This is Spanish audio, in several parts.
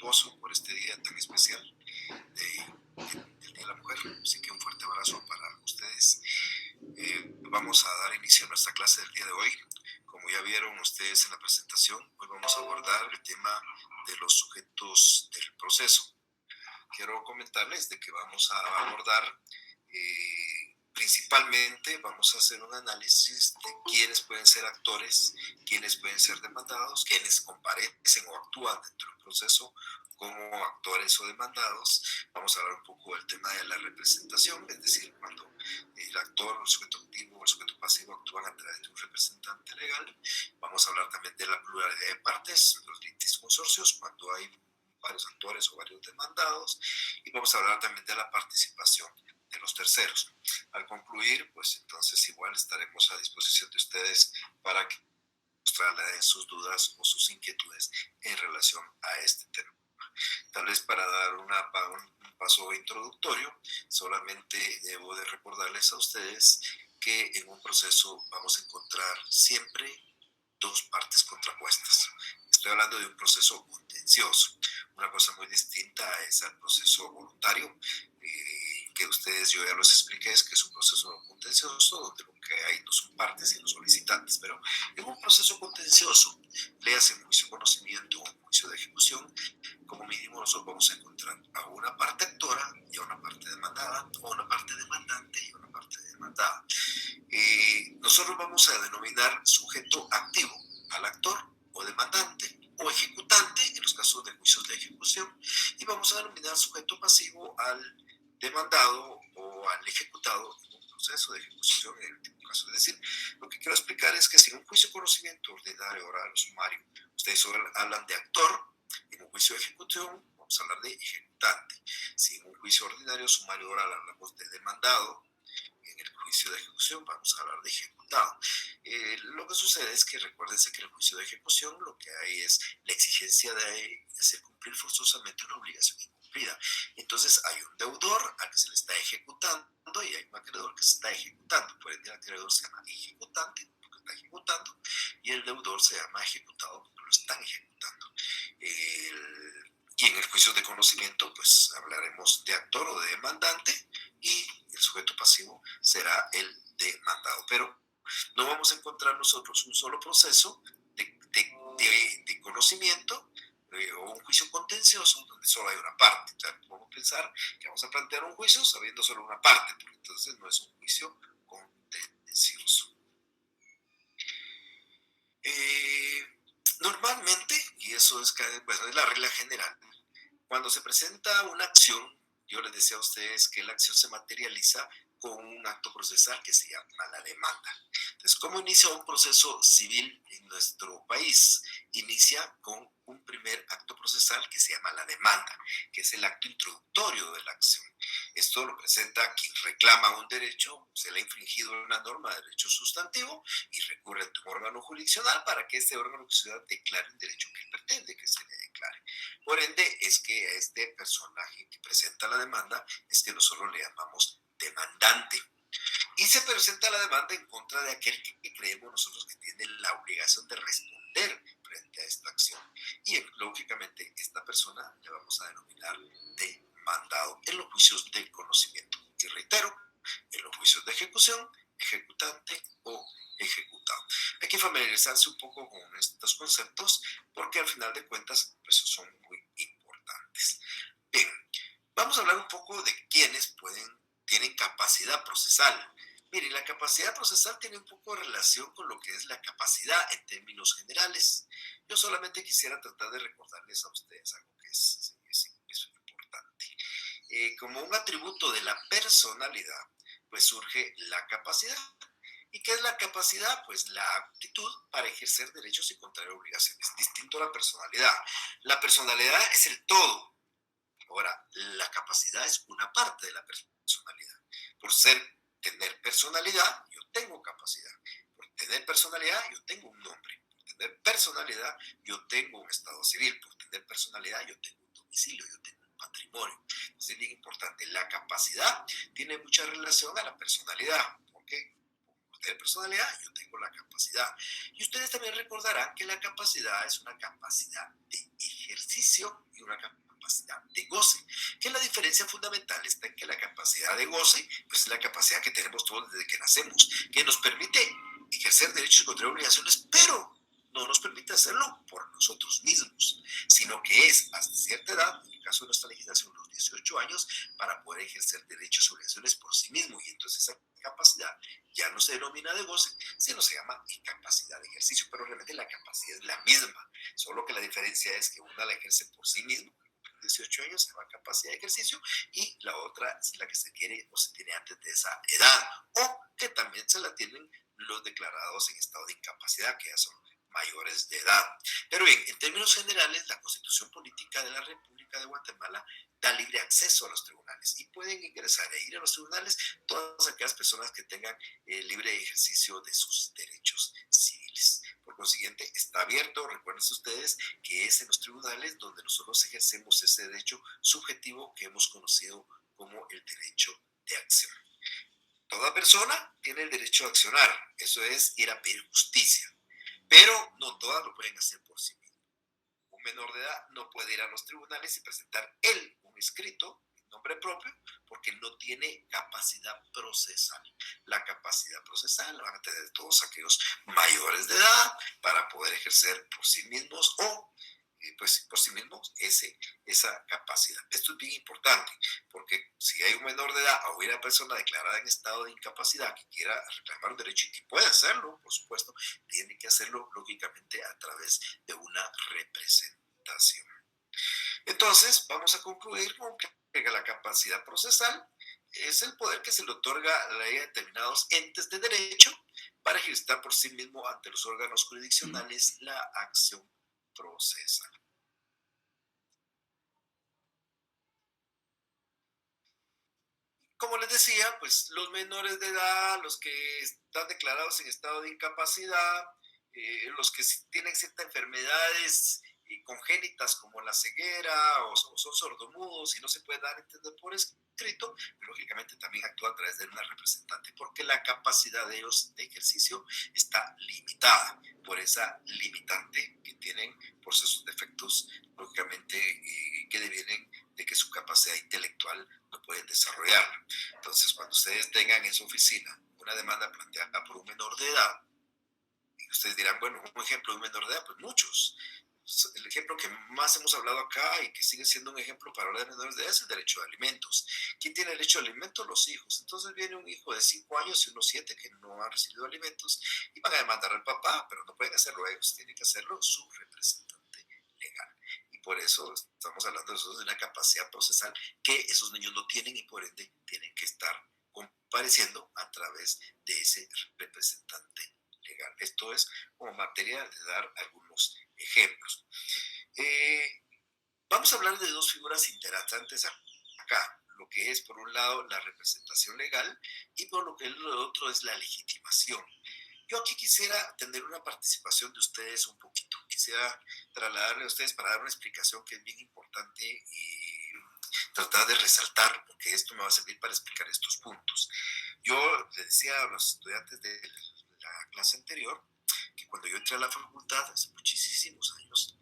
respetuoso por este día tan especial del Día de la Mujer. Así que un fuerte abrazo para ustedes. Vamos a dar inicio a nuestra clase del día de hoy. Como ya vieron ustedes en la presentación, hoy vamos a abordar el tema de los sujetos del proceso. Quiero comentarles de que vamos a abordar principalmente vamos a hacer un análisis de quiénes pueden ser actores, quiénes pueden ser demandados, quiénes comparecen o actúan dentro del proceso como actores o demandados. Vamos a hablar un poco del tema de la representación, es decir, cuando el actor, el sujeto activo o el sujeto pasivo actúan a través de un representante legal. Vamos a hablar también de la pluralidad de partes, los litis consorcios, cuando hay varios actores o varios demandados, y vamos a hablar también de la participación de los terceros. Al concluir, pues entonces igual estaremos a disposición de ustedes para que nos trasladen sus dudas o sus inquietudes en relación a este tema. Tal vez para dar un paso introductorio, solamente debo de recordarles a ustedes que en un proceso vamos a encontrar siempre dos partes contrapuestas. Estoy hablando de un proceso contencioso. Una cosa muy distinta es al proceso voluntario, que ustedes, yo ya los expliqué, es que es un proceso contencioso donde lo que hay no son partes sino solicitantes. Pero en un proceso contencioso, léase en juicio de conocimiento o en juicio de ejecución, como mínimo nosotros vamos a encontrar a una parte actora y a una parte demandada, o a una parte demandante y a una parte demandada. Nosotros vamos a denominar sujeto activo al actor o demandante o ejecutante en los casos de juicios de ejecución, y vamos a denominar sujeto pasivo al demandado o al ejecutado en un proceso de ejecución en el último caso. Es decir, lo que quiero explicar es que si en un juicio de conocimiento ordinario, oral o sumario ustedes hablan de actor, en un juicio de ejecución vamos a hablar de ejecutante. Si en un juicio ordinario, sumario, oral hablamos de demandado, en el juicio de ejecución vamos a hablar de ejecutado. Lo que sucede es que recuérdense que en el juicio de ejecución lo que hay es la exigencia de hacer cumplir forzosamente una obligación incumplida. Entonces hay un deudor al que se le está ejecutando y hay un acreedor que se está ejecutando. Por ende, el acreedor se llama ejecutante porque está ejecutando y el deudor se llama ejecutado porque lo están ejecutando. Y en el juicio de conocimiento pues hablaremos de actor o de demandante, y el sujeto pasivo será el demandado. Pero no vamos a encontrar nosotros un solo proceso de conocimiento o un juicio contencioso donde solo hay una parte. O sea, podemos pensar que vamos a plantear un juicio sabiendo solo una parte, porque entonces no es un juicio contencioso. Normalmente, y eso es la regla general, cuando se presenta una acción, yo les decía a ustedes que la acción se materializa con un acto procesal que se llama la demanda. Entonces, ¿cómo inicia un proceso civil en nuestro país? Inicia con un primer acto procesal que se llama la demanda, que es el acto introductorio de la acción. Esto lo presenta quien reclama un derecho, se le ha infringido una norma de derecho sustantivo y recurre ante un órgano jurisdiccional para que este órgano jurisdiccional declare un derecho que él pretende que se le declare. Por ende, es que a este personaje que presenta la demanda es que nosotros le llamamos demandante. Y se presenta la demanda en contra de aquel que creemos nosotros que tiene la obligación de responder frente a esta acción. Y lógicamente esta persona le vamos a denominar demandado en los juicios del conocimiento. Y reitero, en los juicios de ejecución, ejecutante o ejecutado. Hay que familiarizarse un poco con estos conceptos porque al final de cuentas pues, son muy importantes. Bien, vamos a hablar un poco de quiénes tienen capacidad procesal. Miren, la capacidad procesal tiene un poco de relación con lo que es la capacidad en términos generales. Yo solamente quisiera tratar de recordarles a ustedes algo que es importante. Como un atributo de la personalidad, pues surge la capacidad. ¿Y qué es la capacidad? Pues la aptitud para ejercer derechos y contraer obligaciones, distinto a la personalidad. La personalidad es el todo. Ahora, la capacidad es una parte de la personalidad. Por tener personalidad, yo tengo capacidad. Por tener personalidad, yo tengo un nombre. Por tener personalidad, yo tengo un estado civil. Por tener personalidad, yo tengo un domicilio, yo tengo un patrimonio. Entonces es bien importante. La capacidad tiene mucha relación a la personalidad. ¿Por qué? Por tener personalidad, yo tengo la capacidad. Y ustedes también recordarán que la capacidad es una capacidad de ejercicio y una una capacidad de goce. Que la diferencia fundamental está en que la capacidad de goce, pues es la capacidad que tenemos todos desde que nacemos, que nos permite ejercer derechos y contraer obligaciones, pero no nos permite hacerlo por nosotros mismos, sino que es hasta cierta edad, en el caso de nuestra legislación, los 18 años, para poder ejercer derechos y obligaciones por sí mismo. Y entonces esa capacidad ya no se denomina de goce, sino se llama incapacidad de ejercicio, pero realmente la capacidad es la misma, solo que la diferencia es que una la ejerce por sí mismo, 18 años se llama capacidad de ejercicio, y la otra es la que se quiere o se tiene antes de esa edad, o que también se la tienen los declarados en estado de incapacidad, que ya son mayores de edad. Pero bien, en términos generales, la Constitución Política de la República de Guatemala da libre acceso a los tribunales y pueden ingresar e ir a los tribunales todas aquellas personas que tengan libre ejercicio de sus derechos civiles. Por consiguiente, está abierto, recuerden ustedes, que es en los tribunales donde nosotros ejercemos ese derecho subjetivo que hemos conocido como el derecho de acción. Toda persona tiene el derecho a accionar, eso es ir a pedir justicia, pero no todas lo pueden hacer por sí mismos. Un menor de edad no puede ir a los tribunales y presentar él un escrito en nombre propio porque no tiene capacidad procesal. La capacidad procesal la van a tener todos aquellos mayores de edad para poder ejercer por sí mismos o pues por sí mismos esa capacidad. Esto es bien importante porque si hay un menor de edad o una persona declarada en estado de incapacidad que quiera reclamar un derecho y que puede hacerlo, por supuesto, tiene que hacerlo lógicamente a través de una representación. Entonces, vamos a concluir con que la capacidad procesal es el poder que se le otorga a la ley a determinados entes de derecho para ejercer por sí mismo ante los órganos jurisdiccionales la acción procesal. Como les decía, pues los menores de edad, los que están declarados en estado de incapacidad, los que tienen ciertas enfermedades congénitas como la ceguera o son sordomudos y no se puede dar a entender por escrito, pero lógicamente también actúa a través de una representante porque la capacidad de ellos de ejercicio está limitada por esa limitante que tienen por sus defectos, lógicamente, que devienen de que su capacidad intelectual no pueden desarrollarla. Entonces, cuando ustedes tengan en su oficina una demanda planteada por un menor de edad, y ustedes dirán, bueno, un ejemplo de un menor de edad, pues muchos. El ejemplo que más hemos hablado acá y que sigue siendo un ejemplo para hablar de menores de edad es el derecho a alimentos. ¿Quién tiene derecho a alimentos? Los hijos. Entonces viene un hijo de 5 años y unos 7 que no han recibido alimentos y van a demandar al papá, pero no pueden hacerlo ellos, tienen que hacerlo su representante legal. Y por eso estamos hablando de una capacidad procesal que esos niños no tienen y por ende tienen que estar compareciendo a través de ese representante legal. Esto es como materia de dar algunos ejemplos. Vamos a hablar de dos figuras interesantes acá, lo que es por un lado la representación legal y por lo que lo otro es la legitimación. Yo aquí quisiera tener una participación de ustedes un poquito. Quisiera trasladarle a ustedes para dar una explicación que es bien importante y tratar de resaltar, porque esto me va a servir para explicar estos puntos. Yo le decía a los estudiantes de la clase anterior que cuando yo entré a la facultad hace muchísimos años,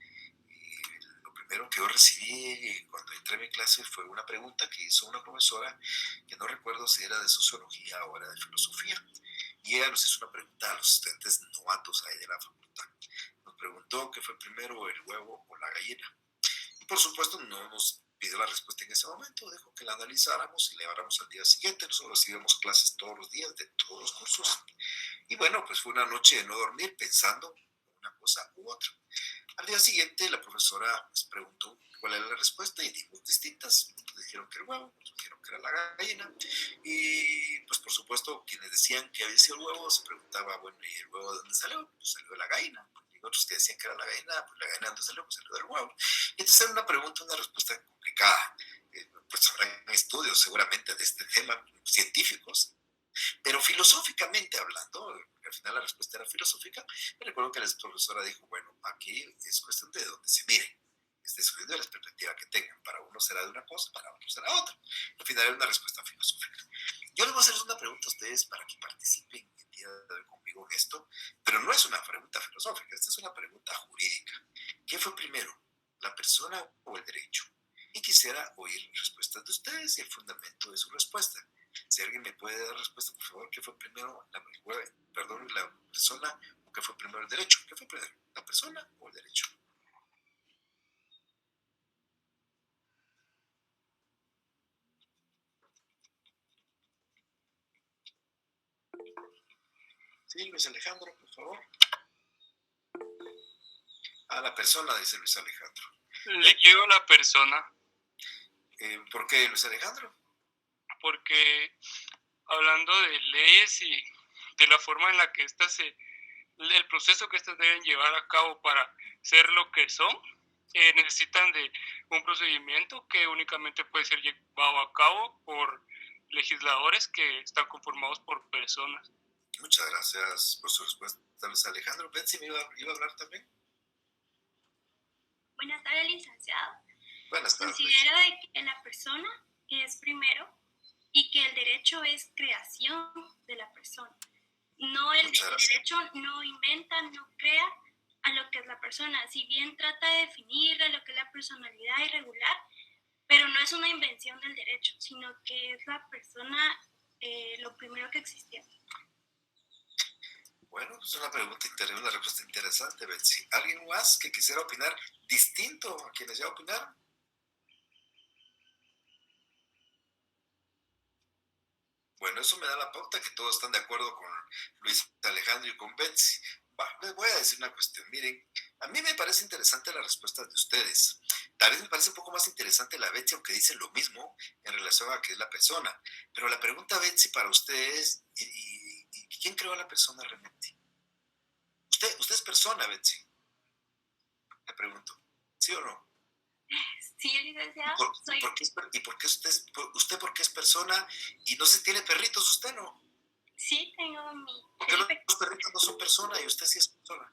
lo primero que yo recibí cuando entré a mi clase fue una pregunta que hizo una profesora que no recuerdo si era de sociología o era de filosofía, y ella nos hizo una pregunta a los estudiantes novatos ahí de la facultad. Nos preguntó qué fue primero, el huevo o la gallina, y por supuesto no nos pidió la respuesta en ese momento, dijo que la analizáramos y la lleváramos al día siguiente. Nosotros recibíamos clases todos los días de todos los cursos. Y bueno, pues fue una noche de no dormir pensando una cosa u otra. Al día siguiente la profesora nos preguntó cuál era la respuesta y dimos distintas. Nos dijeron que era el huevo, nos dijeron que era la gallina. Y pues por supuesto quienes decían que había sido el huevo se preguntaba, bueno, ¿y el huevo de dónde salió? Pues salió de la gallina. Y otros que decían que era la gallina, pues la gallina de dónde salió, pues salió del huevo. Y entonces era una pregunta, una respuesta complicada. Pues habrán estudios seguramente de este tema científicos, pero filosóficamente hablando, al final la respuesta era filosófica. Me recuerdo que la profesora dijo, bueno, aquí es cuestión de dónde se mire, es de la perspectiva que tengan. Para uno será de una cosa, para otro será otra. Al final era una respuesta filosófica. Yo les voy a hacer una pregunta a ustedes para que participen el día de hoy conmigo en esto, pero no es una pregunta filosófica, esta es una pregunta jurídica. ¿Qué fue primero? la persona o el derecho? Y quisiera oír respuestas de ustedes y el fundamento de su respuesta. Si alguien me puede dar respuesta, por favor, ¿qué fue primero la persona o qué fue primero el derecho? ¿Qué fue primero, la persona o el derecho? Sí, Luis Alejandro, por favor. La persona, dice Luis Alejandro. Le llego a la persona. ¿Por qué, Luis Alejandro? Porque hablando de leyes y de la forma en la que el proceso que estas deben llevar a cabo para ser lo que son, necesitan de un procedimiento que únicamente puede ser llevado a cabo por legisladores que están conformados por personas. Muchas gracias por su respuesta, Luis Alejandro. Betsy, ¿me iba a hablar también? Buenas tardes, licenciado. Buenas tardes. Considero de que la persona es primero y que el derecho es creación de la persona. No, el derecho no inventa, no crea a lo que es la persona. Si bien trata de definir a lo que es la personalidad y regular, pero no es una invención del derecho, sino que es la persona lo primero que existió. Bueno, es una una respuesta interesante, Betsy. ¿Alguien más que quisiera opinar distinto a quienes ya opinaron? Bueno, eso me da la pauta que todos están de acuerdo con Luis Alejandro y con Betsy. Les voy a decir una cuestión. Miren, a mí me parece interesante las respuestas de ustedes. Tal vez me parece un poco más interesante la Betsy, aunque dicen lo mismo en relación a qué es la persona. Pero la pregunta, Betsy, para ustedes, ¿y quién creó a la persona realmente? Usted es persona, Betsy. Le pregunto, ¿sí o no? Sí, licenciado. ¿Y por qué usted por qué es persona y no se tiene perritos? ¿Usted no? Sí, tengo mi... ¿Por qué los perritos no son personas y usted sí es persona?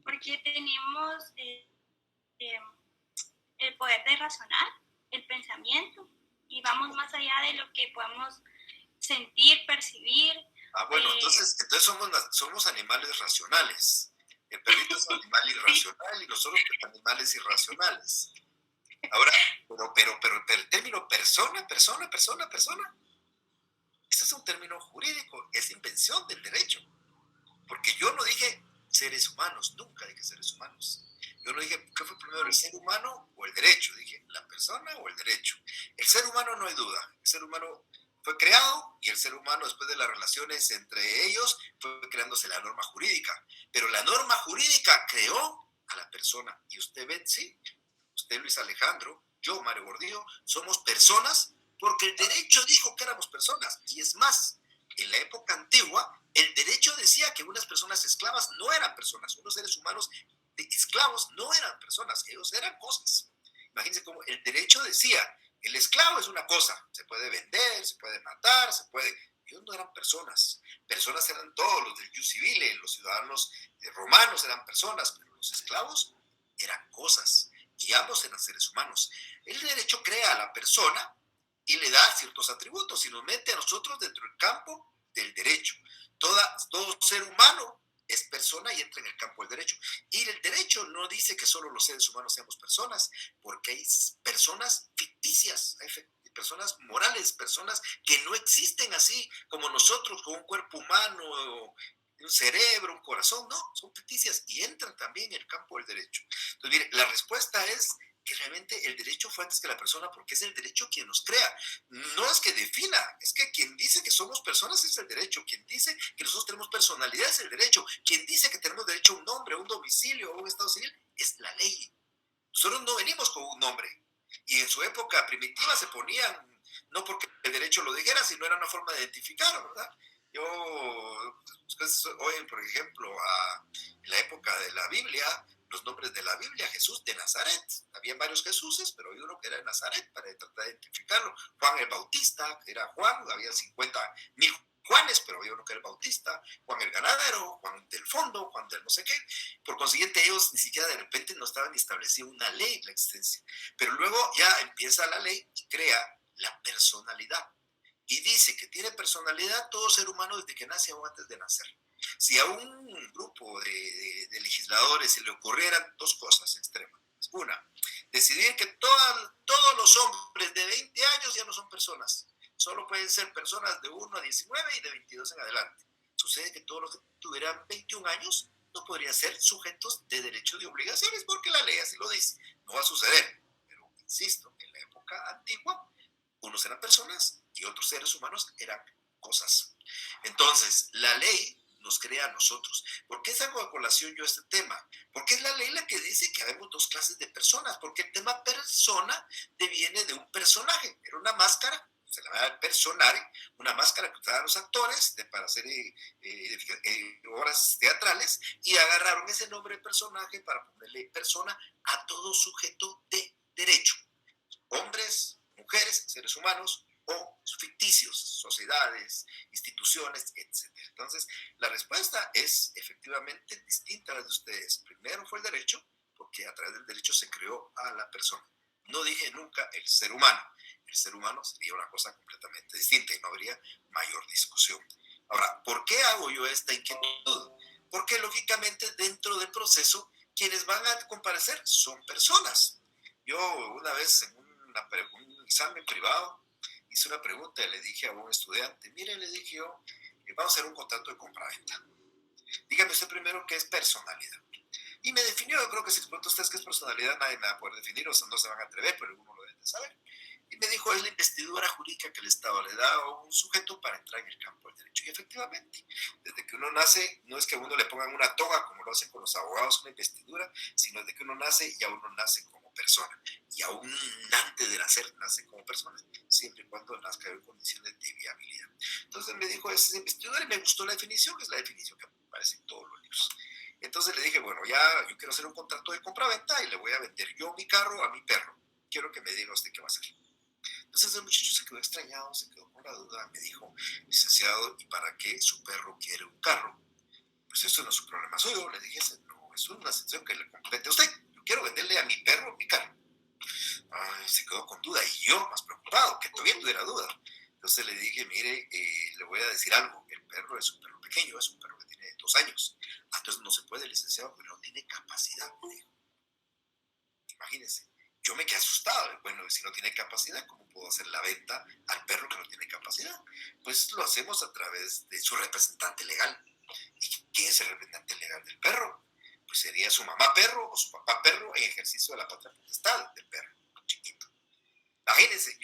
Porque tenemos el poder de razonar, el pensamiento, y vamos más allá de lo que podemos sentir, percibir. Bueno, entonces somos animales racionales. El perrito es un animal irracional y nosotros animales irracionales. Ahora, pero el término persona, ese es un término jurídico, es invención del derecho. Porque yo no dije seres humanos, nunca dije seres humanos. Yo no dije qué fue primero, el ser humano o el derecho. Dije la persona o el derecho. El ser humano no hay duda. El ser humano fue creado y el ser humano, después de las relaciones entre ellos, fue creándose la norma jurídica. Pero la norma jurídica creó a la persona. Y usted, Betsy, usted, Luis Alejandro, yo, Mario Gordillo, somos personas porque el derecho dijo que éramos personas. Y es más, en la época antigua, el derecho decía que unas personas esclavas no eran personas, unos seres humanos esclavos no eran personas, ellos eran cosas. Imagínense cómo el derecho decía, el esclavo es una cosa, se puede vender, se puede matar, ellos no eran personas. Personas eran todos los del jus civile, los ciudadanos romanos eran personas, pero los esclavos eran cosas y ambos eran seres humanos. El derecho crea a la persona y le da ciertos atributos y nos mete a nosotros dentro del campo del derecho. Todo ser humano es persona y entra en el campo del derecho. Y el derecho no dice que solo los seres humanos seamos personas, porque hay personas ficticias, hay personas morales, personas que no existen así como nosotros, con un cuerpo humano, un cerebro, un corazón, no, son ficticias y entran también en el campo del derecho. Entonces, mire, la respuesta es que realmente el derecho fue antes que la persona porque es el derecho quien nos crea. No es que defina, es que quien dice que somos personas es el derecho, quien dice que nosotros tenemos personalidad es el derecho, quien dice que tenemos derecho a un nombre, a un domicilio, a un estado civil, es la ley. Nosotros no venimos con un nombre. Y en su época primitiva se ponían, no porque el derecho lo dijera, sino era una forma de identificar, ¿verdad? Ustedes oyen, por ejemplo, en la época de la Biblia, los nombres de la Biblia, Jesús de Nazaret. Había varios Jesuses, pero había uno que era de Nazaret para tratar de identificarlo. Juan el Bautista, que era Juan, había 50,000 Juanes, pero había uno que era el Bautista. Juan el Ganadero, Juan del Fondo, Juan del no sé qué. Por consiguiente, ellos ni siquiera de repente no estaban estableciendo una ley en la existencia. Pero luego ya empieza la ley y crea la personalidad. Y dice que tiene personalidad todo ser humano desde que nace o antes de nacer. Si a un grupo de legisladores se le ocurrieran dos cosas extremas, cosas. Una, decidir que todos los hombres de 20 años ya no son personas. Solo pueden ser personas de 1 a 19 y de 22 en adelante. Sucede que todos los que tuvieran 21 años no podrían ser sujetos de derechos y obligaciones porque la ley así lo dice. No va a suceder. Pero, insisto, en la época antigua, unos eran personas y otros seres humanos eran cosas. Entonces, la ley nos crea a nosotros. ¿Por qué saco a colación yo este tema? Porque es la ley la que dice que habemos dos clases de personas, porque el tema persona deviene de un personaje, era una máscara, se la llama personaje, una máscara que usaban los actores para hacer obras teatrales, y agarraron ese nombre de personaje para ponerle persona a todo sujeto de derecho, hombres, mujeres, seres humanos, o ficticios, sociedades, instituciones, etc. Entonces, la respuesta es efectivamente distinta a la de ustedes. Primero fue el derecho, porque a través del derecho se creó a la persona. No dije nunca el ser humano. El ser humano sería una cosa completamente distinta y no habría mayor discusión. Ahora, ¿por qué hago yo esta inquietud? Porque lógicamente dentro del proceso quienes van a comparecer son personas. Yo una vez en un examen privado hice una pregunta y le dije a un estudiante, mire, le dije yo, vamos a hacer un contrato de compraventa. Dígame usted primero qué es personalidad. Y me definió, yo creo que si les pregunto a ustedes qué es personalidad, nadie me va a poder definir, o sea, no se van a atrever, pero uno lo debe de saber. Y me dijo, es la investidura jurídica que el Estado le da a un sujeto para entrar en el campo del derecho. Y efectivamente, desde que uno nace, no es que a uno le pongan una toga, como lo hacen con los abogados, una investidura, sino desde que uno nace, ya uno nace como persona. Y aún antes de nacer, nace como persona, siempre y cuando nazca en condiciones de viabilidad. Entonces me dijo, esa es investidura, y me gustó la definición, es la definición que aparece en todos los libros. Entonces le dije, bueno, ya yo quiero hacer un contrato de compra-venta y le voy a vender yo mi carro a mi perro. Quiero que me diga usted qué va a hacer. Entonces el muchacho se quedó extrañado, se quedó con la duda, me dijo, licenciado, ¿y para qué su perro quiere un carro? Pues eso no es un problema suyo. Le dije, no, es una situación que le compete a usted. Yo quiero venderle a mi perro mi carro. Ay, se quedó con duda y yo más preocupado, que todavía tuviera duda. Entonces le dije, mire, le voy a decir algo, el perro es un perro pequeño, es un perro que tiene 2 años. Entonces no se puede, licenciado, porque no tiene capacidad, me dijo. Imagínense. Yo me quedé asustado. Bueno, si no tiene capacidad, ¿cómo puedo hacer la venta al perro que no tiene capacidad? Pues lo hacemos a través de su representante legal. ¿Y quién es el representante legal del perro? Pues sería su mamá perro o su papá perro en ejercicio de la patria potestad del perro chiquito. Imagínense,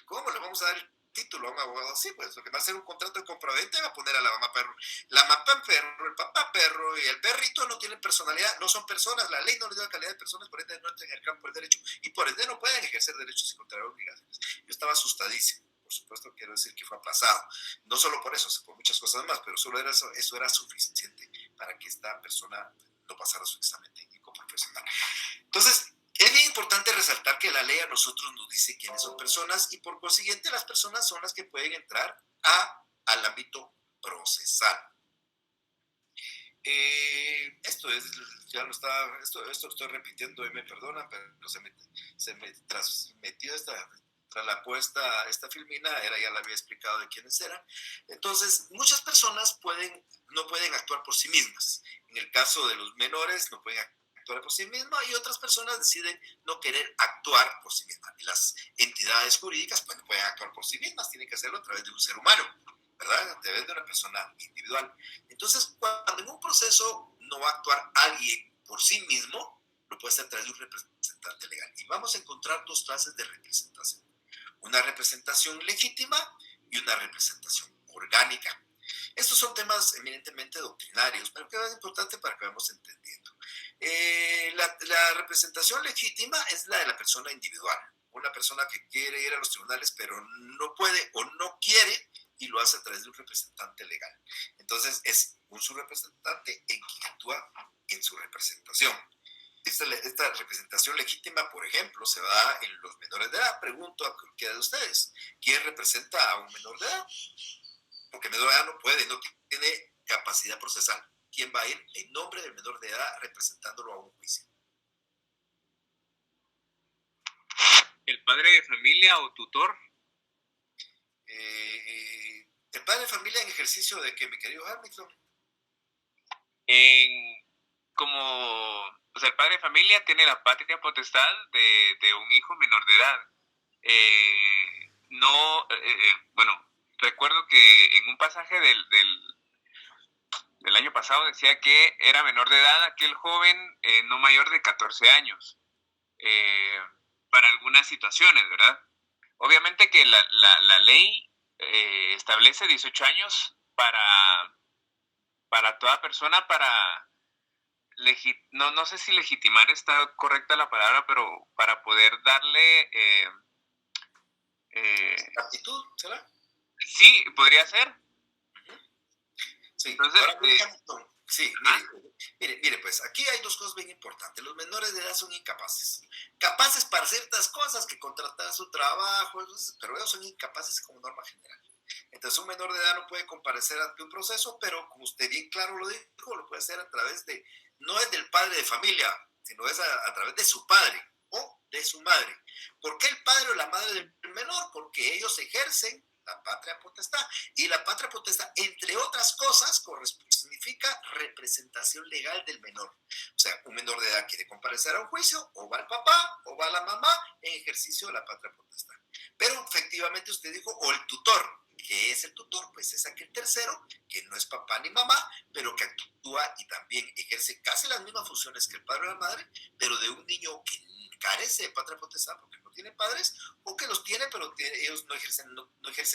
¿cómo le vamos a dar el título a un abogado así? Pues lo que va a hacer un contrato de compraventa va a poner a la mamá perro. La mamá perro, el papá perro y el perrito no tienen personalidad, no son personas, la ley no les da calidad de personas, por ende no entran en el campo del derecho y por ende no pueden ejercer derechos y contraer obligaciones. Yo estaba asustadísimo. Por supuesto, quiero decir que fue aplazado. No solo por eso, por muchas cosas más, pero solo eso era suficiente para que esta persona no pasara su examen técnico profesional. Entonces, es bien importante resaltar que la ley a nosotros nos dice quiénes son personas y por consiguiente las personas son las que pueden entrar al ámbito procesal. Esto lo estoy repitiendo y me perdonan, pero se me transmitió tras la puesta esta filmina, ya la había explicado de quiénes eran. Entonces, muchas personas no pueden actuar por sí mismas. En el caso de los menores, no pueden actuar por sí mismas y otras personas deciden no querer actuar por sí mismas. Y las entidades jurídicas pues, no pueden actuar por sí mismas, tienen que hacerlo a través de un ser humano, ¿verdad? A través de una persona individual. Entonces, cuando en un proceso no va a actuar alguien por sí mismo, lo puede hacer a través de un representante legal. Y vamos a encontrar 2 clases de representación. Una representación legítima y una representación orgánica. Estos son temas eminentemente doctrinarios, pero que es importante para que vayamos entendiendo. La representación legítima es la de la persona individual. Una persona que quiere ir a los tribunales, pero no puede o no quiere, y lo hace a través de un representante legal. Entonces, es un subrepresentante en quien actúa en su representación. Esta representación legítima, por ejemplo, se da en los menores de edad. Pregunto a cualquiera de ustedes, ¿quién representa a un menor de edad? Porque el menor de edad no puede, no tiene capacidad procesal. ¿Quién va a ir en nombre del menor de edad representándolo a un juicio? ¿El padre de familia o tutor? El padre de familia en ejercicio de que, mi querido Hamilton. Como o sea, el padre de familia tiene la patria potestad de un hijo menor de edad. Bueno, recuerdo que en un pasaje del año pasado decía que era menor de edad aquel joven no mayor de 14 años, para algunas situaciones, ¿verdad? Obviamente que la ley establece 18 años para toda persona, no sé si legitimar está correcta la palabra, pero para poder darle... ¿Aptitud, será? Sí, podría ser. Sí, Entonces, ahora por ejemplo, sí, mire, pues aquí hay dos cosas bien importantes. Los menores de edad son incapaces. Capaces para ciertas cosas, que contratar su trabajo, pero ellos son incapaces como norma general. Entonces un menor de edad no puede comparecer ante un proceso, pero como usted bien claro lo dijo, lo puede hacer a través de, no es del padre de familia, sino es a través de su padre o de su madre. ¿Por qué el padre o la madre del menor? Porque ellos ejercen la patria potestad. Y la patria potestad, entre otras cosas, significa representación legal del menor. O sea, un menor de edad quiere comparecer a un juicio, o va el papá, o va la mamá, en ejercicio de la patria potestad. Pero efectivamente usted dijo, o el tutor. ¿Qué es el tutor? Pues es aquel tercero que no es papá ni mamá, pero que actúa y también ejerce casi las mismas funciones que el padre o la madre, pero de un niño que carece de patria potestad porque no tiene padres, o que los tiene, pero ellos no ejercen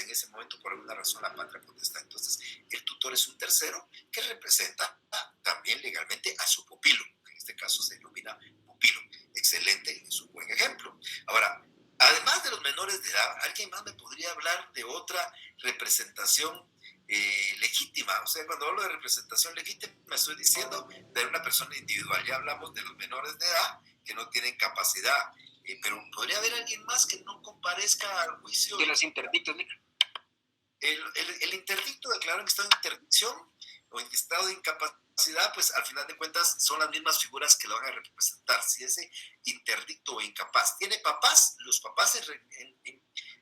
en ese momento por alguna razón la patria potestad. Entonces, el tutor es un tercero que representa también legalmente a su pupilo, que en este caso se denomina pupilo. Excelente, es un buen ejemplo. Ahora, además de los menores de edad, ¿alguien más me podría hablar de otra representación legítima? O sea, cuando hablo de representación legítima, me estoy diciendo de una persona individual. Ya hablamos de los menores de edad que no tienen capacidad, pero ¿podría haber alguien más que no comparezca al juicio? De los interdictos, Nick. El interdicto declarado en estado de interdicción o en estado de incapacidad, pues al final de cuentas son las mismas figuras que lo van a representar. Si ese interdicto o incapaz tiene papás, los papás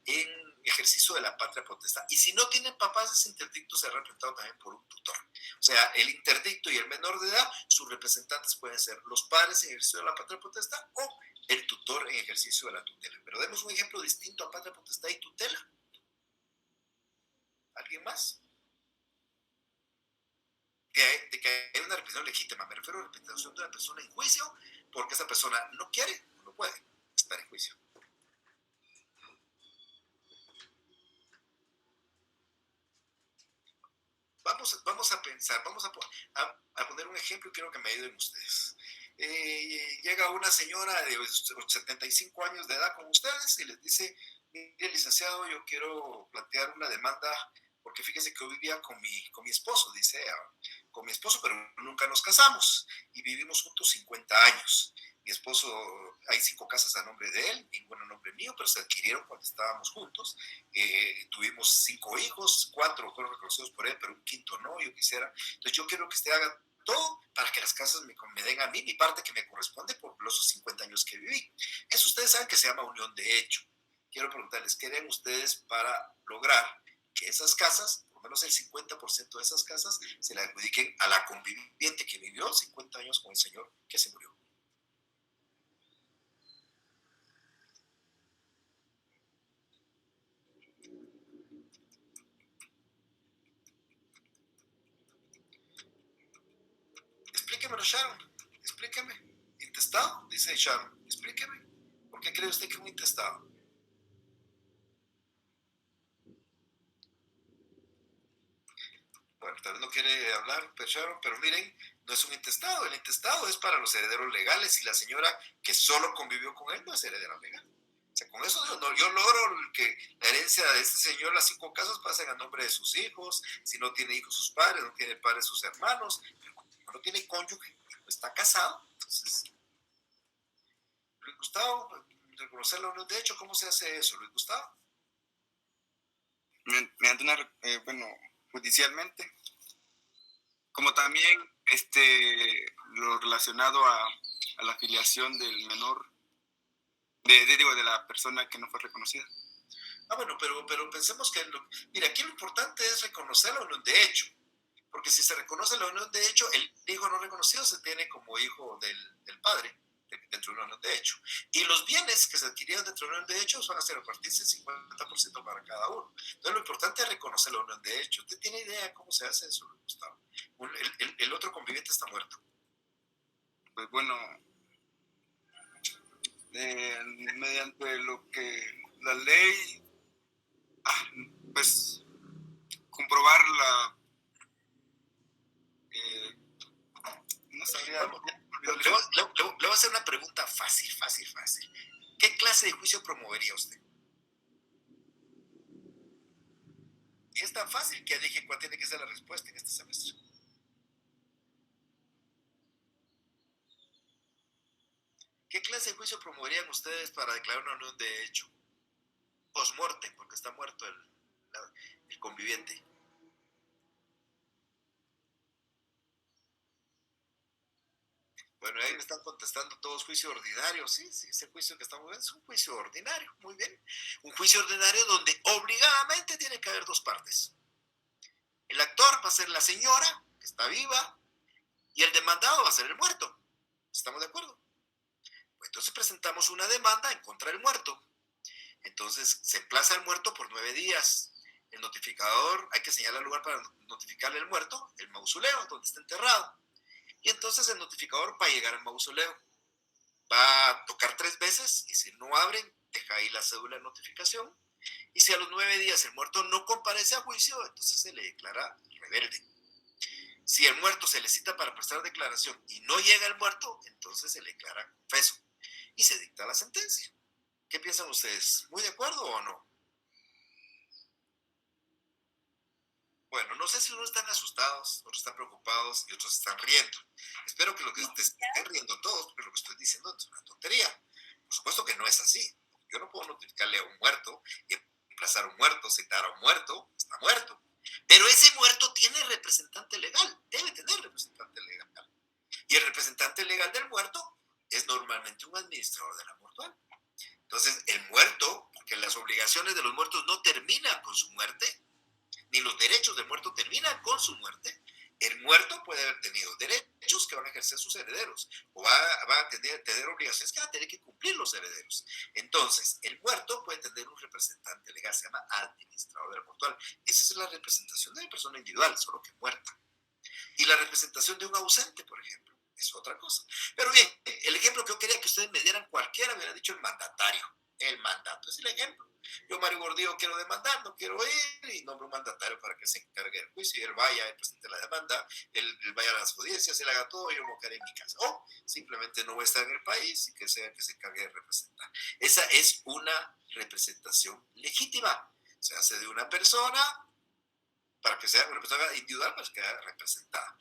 en ejercicio de la patria potestad. Y si no tienen papás, ese interdicto será representado también por un tutor. O sea, el interdicto y el menor de edad, sus representantes pueden ser los padres en ejercicio de la patria potestad o el tutor en ejercicio de la tutela. Pero demos un ejemplo distinto a patria potestad y tutela. ¿Alguien más? De que hay una representación legítima. Me refiero a la representación de una persona en juicio porque esa persona no quiere o no puede estar en juicio. Vamos a pensar, vamos a poner un ejemplo y quiero que me ayuden ustedes. Llega una señora de 75 años de edad con ustedes y les dice, mire, licenciado, yo quiero plantear una demanda porque fíjese que yo vivía con mi esposo, dice, con mi esposo, pero nunca nos casamos y vivimos juntos 50 años. Mi esposo, hay 5 casas a nombre de él, ninguna a nombre mío, pero se adquirieron cuando estábamos juntos. Tuvimos 5 hijos, 4 fueron reconocidos por él, pero un quinto no, yo quisiera. Entonces yo quiero que usted haga todo para que las casas me den a mí mi parte que me corresponde por los 50 años que viví. Eso ustedes saben que se llama unión de hecho. Quiero preguntarles, ¿qué harían ustedes para lograr que esas casas, por lo menos el 50% de esas casas, se le adjudiquen a la conviviente que vivió 50 años con el señor que se murió? Explíquemelo, Sharon. Explíqueme. ¿Intestado? Dice Sharon. Explíqueme. ¿Por qué cree usted que es un intestado? Bueno, tal vez no quiere hablar, Sharon, pero miren, no es un intestado. El intestado es para los herederos legales y la señora que solo convivió con él no es heredera legal. O sea, con eso yo logro que la herencia de este señor, las 5 casas, pasen a nombre de sus hijos. Si no tiene hijos, sus padres, no tiene padres, sus hermanos. Pero no tiene cónyuge, no está casado. Entonces, Luis Gustavo, reconocer la unión de hecho, ¿cómo se hace eso, Luis Gustavo? Mediante judicialmente, como también lo relacionado a la afiliación del menor, de la persona que no fue reconocida. Bueno, pero pensemos que, mira, aquí lo importante es reconocer la unión de hecho. Porque si se reconoce la unión de hecho, el hijo no reconocido se tiene como hijo del padre dentro de una unión de hecho. Y los bienes que se adquirieron dentro de una unión de hecho van a ser repartirse 50% para cada uno. Entonces lo importante es reconocer la unión de hecho. ¿Usted tiene idea de cómo se hace eso, Gustavo? El otro conviviente está muerto. Pues bueno, mediante lo que la ley, pues comprobar la... no sabría... Le voy a hacer una pregunta fácil. ¿Qué clase de juicio promovería usted? Y es tan fácil que dije cuál tiene que ser la respuesta en este semestre. ¿Qué clase de juicio promoverían ustedes para declarar una unión de hecho? Post-mortem, porque está muerto el conviviente. Bueno, ahí me están contestando todos juicio ordinario. Sí, ese juicio que estamos viendo es un juicio ordinario, muy bien. Un juicio ordinario donde obligadamente tiene que haber dos partes. El actor va a ser la señora, que está viva, y el demandado va a ser el muerto. ¿Estamos de acuerdo? Pues entonces presentamos una demanda en contra del muerto. Entonces se emplaza al muerto por 9 días. El notificador, hay que señalar el lugar para notificarle al muerto, el mausoleo, donde está enterrado. Y entonces el notificador va a llegar al mausoleo. Va a tocar 3 veces y si no abren, deja ahí la cédula de notificación. Y si a los 9 días el muerto no comparece a juicio, entonces se le declara rebelde. Si el muerto se le cita para prestar declaración y no llega el muerto, entonces se le declara confeso y se dicta la sentencia. ¿Qué piensan ustedes? ¿Muy de acuerdo o no? Bueno, no sé si unos están asustados, otros están preocupados y otros están riendo. Espero que lo que estén riendo todos, porque lo que estoy diciendo es una tontería. Por supuesto que no es así. Yo no puedo notificarle a un muerto y emplazar a un muerto, citar a un muerto, está muerto. Pero ese muerto tiene representante legal, debe tener representante legal. Y el representante legal del muerto es normalmente un administrador de la mortuaria. Entonces, el muerto, porque las obligaciones de los muertos no terminan con su muerte, ni los derechos del muerto terminan con su muerte, el muerto puede haber tenido derechos que van a ejercer sus herederos, o va a tener obligaciones que van a tener que cumplir los herederos. Entonces, el muerto puede tener un representante legal, se llama administrador del mortuario. Esa es la representación de la persona individual, solo que muerta. Y la representación de un ausente, por ejemplo, es otra cosa. Pero bien, el ejemplo que yo quería que ustedes me dieran, cualquiera hubiera dicho el mandatario. El mandato es el ejemplo. Yo, Mario Gordillo, quiero demandar, no quiero ir, y nombro un mandatario para que se encargue del juicio, y él vaya, él presente la demanda, él vaya a las audiencias, él haga todo, yo me quedaré en mi casa. O simplemente no voy a estar en el país y que sea que se encargue de representar. Esa es una representación legítima. Se hace de una persona para que sea una persona individual, pues queda representada.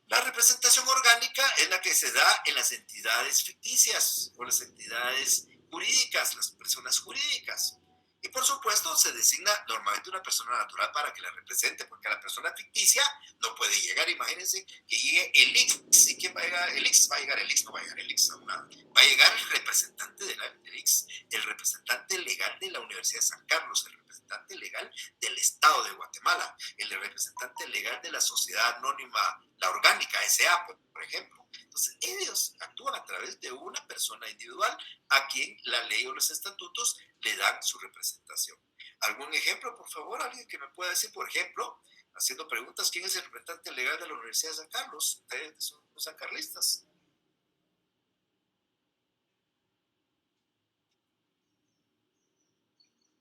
La representación orgánica es la que se da en las entidades ficticias o las entidades jurídicas, las personas jurídicas. Y por supuesto se designa normalmente una persona natural para que la represente, porque a la persona ficticia no puede llegar. Imagínense que llegue el IX. ¿Y quién va a llegar? El IX. ¿Va a llegar el IX? No va a llegar el IX a una. Va a llegar el representante del IX, el representante legal de la Universidad de San Carlos, el representante legal del Estado de Guatemala, el representante legal de la Sociedad Anónima La Orgánica, SA, por ejemplo. Entonces, ellos actúan a través de una persona individual a quien la ley o los estatutos le dan su representación. ¿Algún ejemplo, por favor? ¿Alguien que me pueda decir, por ejemplo, haciendo preguntas, quién es el representante legal de la Universidad de San Carlos? Ustedes son sancarlistas.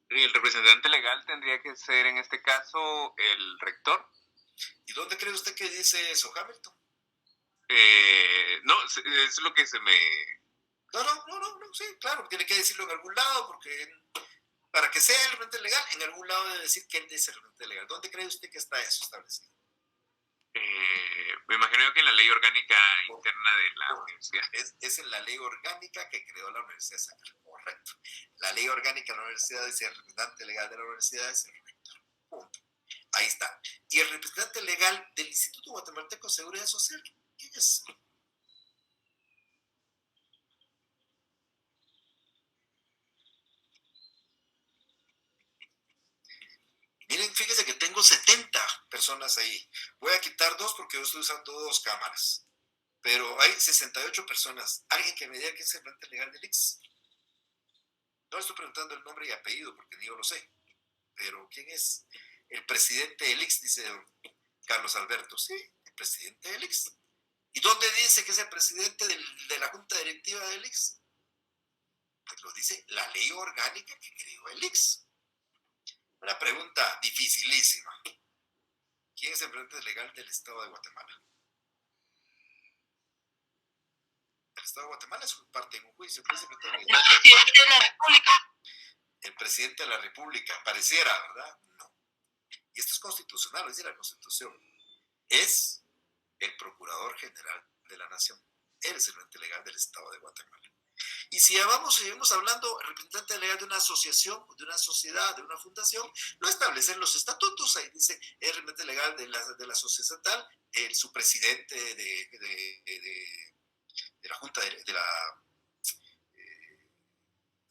El representante legal tendría que ser, en este caso, el rector. ¿Y dónde cree usted que dice eso, Hamilton? No, es lo que se me... No, sí, claro, tiene que decirlo en algún lado, porque para que sea el representante legal, en algún lado debe decir quién es el representante legal. ¿Dónde cree usted que está eso establecido? Me imagino que en la ley orgánica interna de la universidad. Es en la ley orgánica que creó la Universidad de San Carlos, correcto. La ley orgánica de la universidad dice el representante legal de la universidad es el rector, punto. Ahí está. Y el representante legal del Instituto Guatemalteco de Seguridad Social, ¿quién es? Miren, fíjense que tengo 70 personas ahí. Voy a quitar 2 porque yo estoy usando 2 cámaras. Pero hay 68 personas. ¿Alguien que me diga quién es el representante legal del IX? No estoy preguntando el nombre y apellido porque ni yo lo sé. Pero ¿quién es el presidente del IX? Dice don Carlos Alberto. Sí, el presidente del IX. ¿Y dónde dice que es el presidente de la Junta Directiva del IX? Pues lo dice la ley orgánica que creó el IX. Una pregunta dificilísima. ¿Quién es el representante legal del Estado de Guatemala? El Estado de Guatemala es parte de un juicio. ¿Quién es el presidente de la República? El presidente de la República. Pareciera, ¿verdad? No. Y esto es constitucional, es decir, la Constitución. Es el Procurador General de la Nación. Él es el representante legal del Estado de Guatemala. Y si seguimos hablando, representante legal de una asociación, de una sociedad, de una fundación, lo establecen los estatutos. Ahí dice, es representante legal de la sociedad estatal, su presidente de la Junta del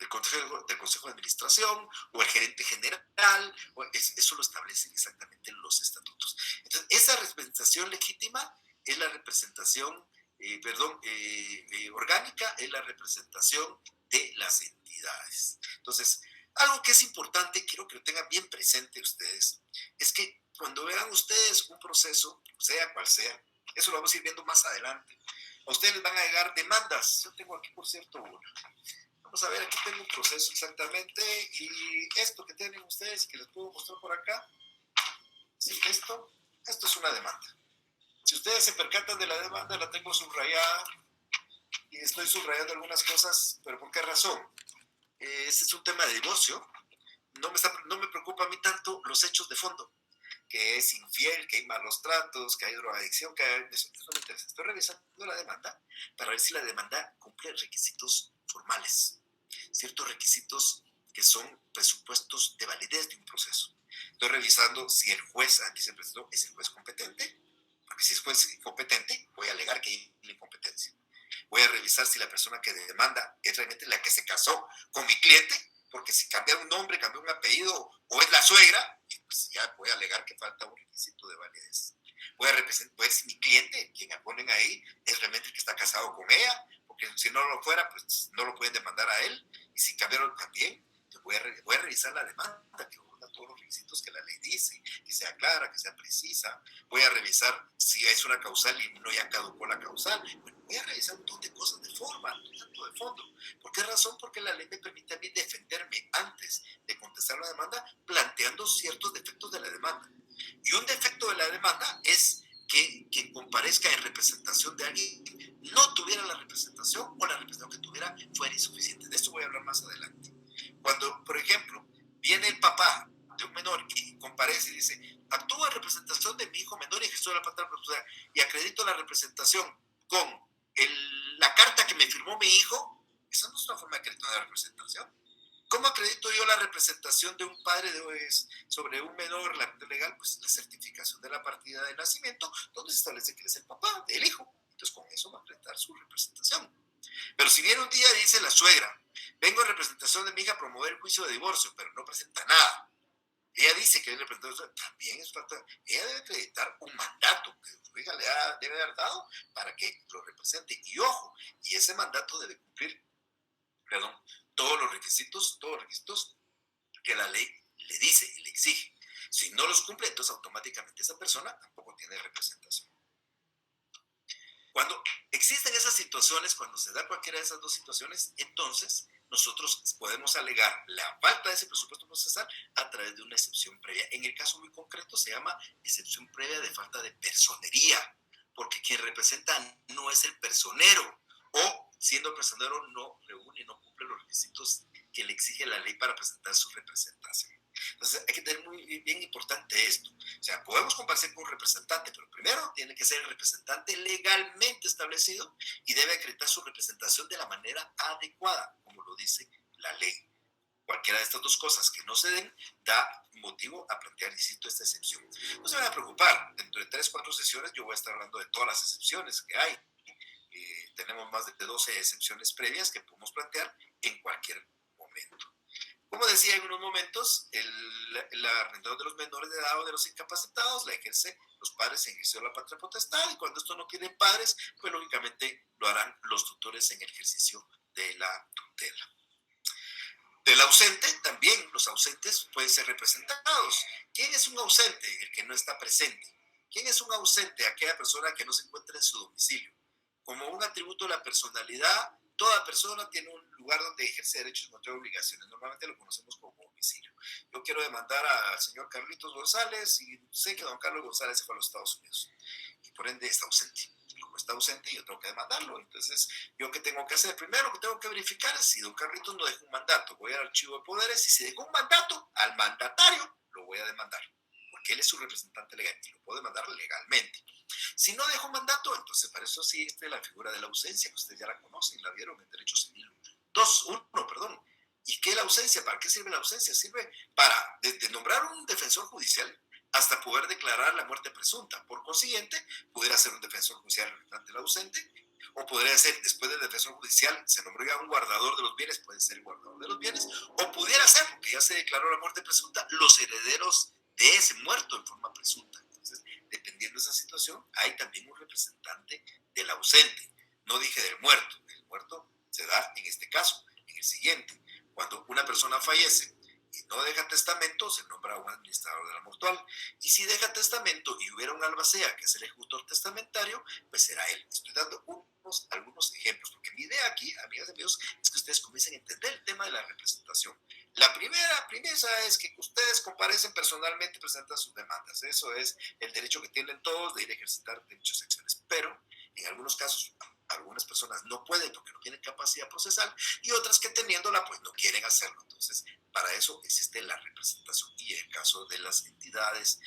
Consejo de Administración, o el gerente general, eso lo establecen exactamente los estatutos. Entonces, esa representación legítima es la representación orgánica, es la representación de las entidades. Entonces, algo que es importante, quiero que lo tengan bien presente ustedes, es que cuando vean ustedes un proceso, sea cual sea, eso lo vamos a ir viendo más adelante, a ustedes les van a llegar demandas. Yo tengo aquí, por cierto, una. Vamos a ver, aquí tengo un proceso exactamente, y esto que tienen ustedes, que les puedo mostrar por acá, ¿sí? Esto es una demanda. Si ustedes se percatan de la demanda, la tengo subrayada y estoy subrayando algunas cosas, pero ¿por qué razón? Este es un tema de divorcio. No me preocupa a mí tanto los hechos de fondo, que es infiel, que hay malos tratos, que hay drogadicción, que hay... Eso no me interesa. Estoy revisando la demanda para ver si la demanda cumple requisitos formales, ciertos requisitos que son presupuestos de validez de un proceso. Estoy revisando si el juez a quien se presentó es el juez competente, porque si es juez incompetente, voy a alegar que hay una incompetencia. Voy a revisar si la persona que demanda es realmente la que se casó con mi cliente, porque si cambia un nombre, cambia un apellido, o es la suegra, pues ya voy a alegar que falta un requisito de validez. Voy a ver si mi cliente, quien me ponen ahí, es realmente el que está casado con ella, porque si no lo fuera, pues no lo pueden demandar a él, y si cambiaron también, voy a revisar la demanda, que todos los requisitos que la ley dice, que sea clara, que sea precisa. Voy a revisar si es una causal y no ya caducó la causal. Bueno, voy a revisar un montón de cosas de forma, no tanto de fondo. ¿Por qué razón? Porque la ley me permite a mí defenderme antes de contestar la demanda, planteando ciertos defectos de la demanda. Y un defecto de la demanda es que quien comparezca en representación de alguien no tuviera la representación, o la representación que tuviera fuera insuficiente. De esto voy a hablar más adelante. Cuando, por ejemplo, viene el papá de un menor y comparece y dice, actúo en representación de mi hijo menor y ejerzo la patria potestad, y acredito la representación con la carta que me firmó mi hijo, esa no es una forma de acreditar la representación. ¿Cómo acredito yo la representación de un padre sobre un menor, la legal? Pues la certificación de la partida de nacimiento, donde se establece que es el papá del hijo. Entonces con eso va a acreditar su representación. Pero si viene un día y dice la suegra, vengo en representación de mi hija a promover el juicio de divorcio, pero no presenta nada, ella dice que es representación, también es falta. Ella debe acreditar un mandato que su hija debe haber dado para que lo represente. Y ojo, y ese mandato debe cumplir, todos los requisitos que la ley le dice y le exige. Si no los cumple, entonces automáticamente esa persona tampoco tiene representación. Cuando existen esas situaciones, cuando se da cualquiera de esas dos situaciones, entonces nosotros podemos alegar la falta de ese presupuesto procesal a través de una excepción previa. En el caso muy concreto se llama excepción previa de falta de personería, porque quien representa no es el personero, o siendo el personero no reúne, no cumple los requisitos que le exige la ley para presentar su representación. Entonces hay que tener muy bien importante esto. O sea, podemos comparecer con un representante, pero primero tiene que ser el representante legalmente establecido y debe acreditar su representación de la manera adecuada, como lo dice la ley. Cualquiera de estas dos cosas que no se den da motivo a plantear, insisto, esta excepción. No se van a preocupar, dentro de 3-4 sesiones yo voy a estar hablando de todas las excepciones que hay. Tenemos más de 12 excepciones previas que podemos plantear en cualquier momento. Como decía en unos momentos, el arrendador de los menores de edad o de los incapacitados la ejerce los padres en ejercicio de la patria potestad, y cuando esto no tienen padres, pues lógicamente lo harán los tutores en el ejercicio de la tutela. Del ausente, también los ausentes pueden ser representados. ¿Quién es un ausente? El que no está presente. ¿Quién es un ausente? Aquella persona que no se encuentra en su domicilio. Como un atributo de la personalidad, toda persona tiene un lugar donde ejerce derechos y contra obligaciones. Normalmente lo conocemos como domicilio. Yo quiero demandar al señor Carlitos González y sé que don Carlos González se fue a los Estados Unidos y por ende está ausente. Como está ausente, yo tengo que demandarlo. Entonces, ¿yo qué tengo que hacer? Primero, lo que tengo que verificar es si don Carlitos no dejó un mandato. Voy al archivo de poderes y si dejó un mandato, al mandatario lo voy a demandar, porque él es su representante legal y lo puedo demandar legalmente. Si no dejó un mandato, entonces para eso sí existe la figura de la ausencia, que ustedes ya la conocen, la vieron en Derecho Civil 2.1, perdón. ¿Y qué es la ausencia? ¿Para qué sirve la ausencia? Sirve para desde nombrar un defensor judicial hasta poder declarar la muerte presunta. Por consiguiente, pudiera ser un defensor judicial ante el ausente, o podría ser, después del defensor judicial, se nombró ya un guardador de los bienes, puede ser el guardador de los bienes, o pudiera ser, porque ya se declaró la muerte presunta, los herederos de ese muerto en forma presunta. Entonces, dependiendo de esa situación, hay también un representante del ausente. No dije del muerto. El muerto se da en este caso, en el siguiente. Cuando una persona fallece y no deja testamento, se nombra un administrador de la mortual. Y si deja testamento y hubiera un albacea, que es el ejecutor testamentario, pues será él. Estoy dando algunos ejemplos, porque mi idea aquí, amigas y amigos, es que ustedes comiencen a entender el tema de la representación. La primera premisa es que ustedes comparecen personalmente y presentan sus demandas. Eso es el derecho que tienen todos de ir a ejercitar derechos sexuales. Pero en algunos casos, algunas personas no pueden porque no tienen capacidad procesal, y otras que teniéndola pues no quieren hacerlo. Entonces, para eso existe la representación. Y en el caso de las entidades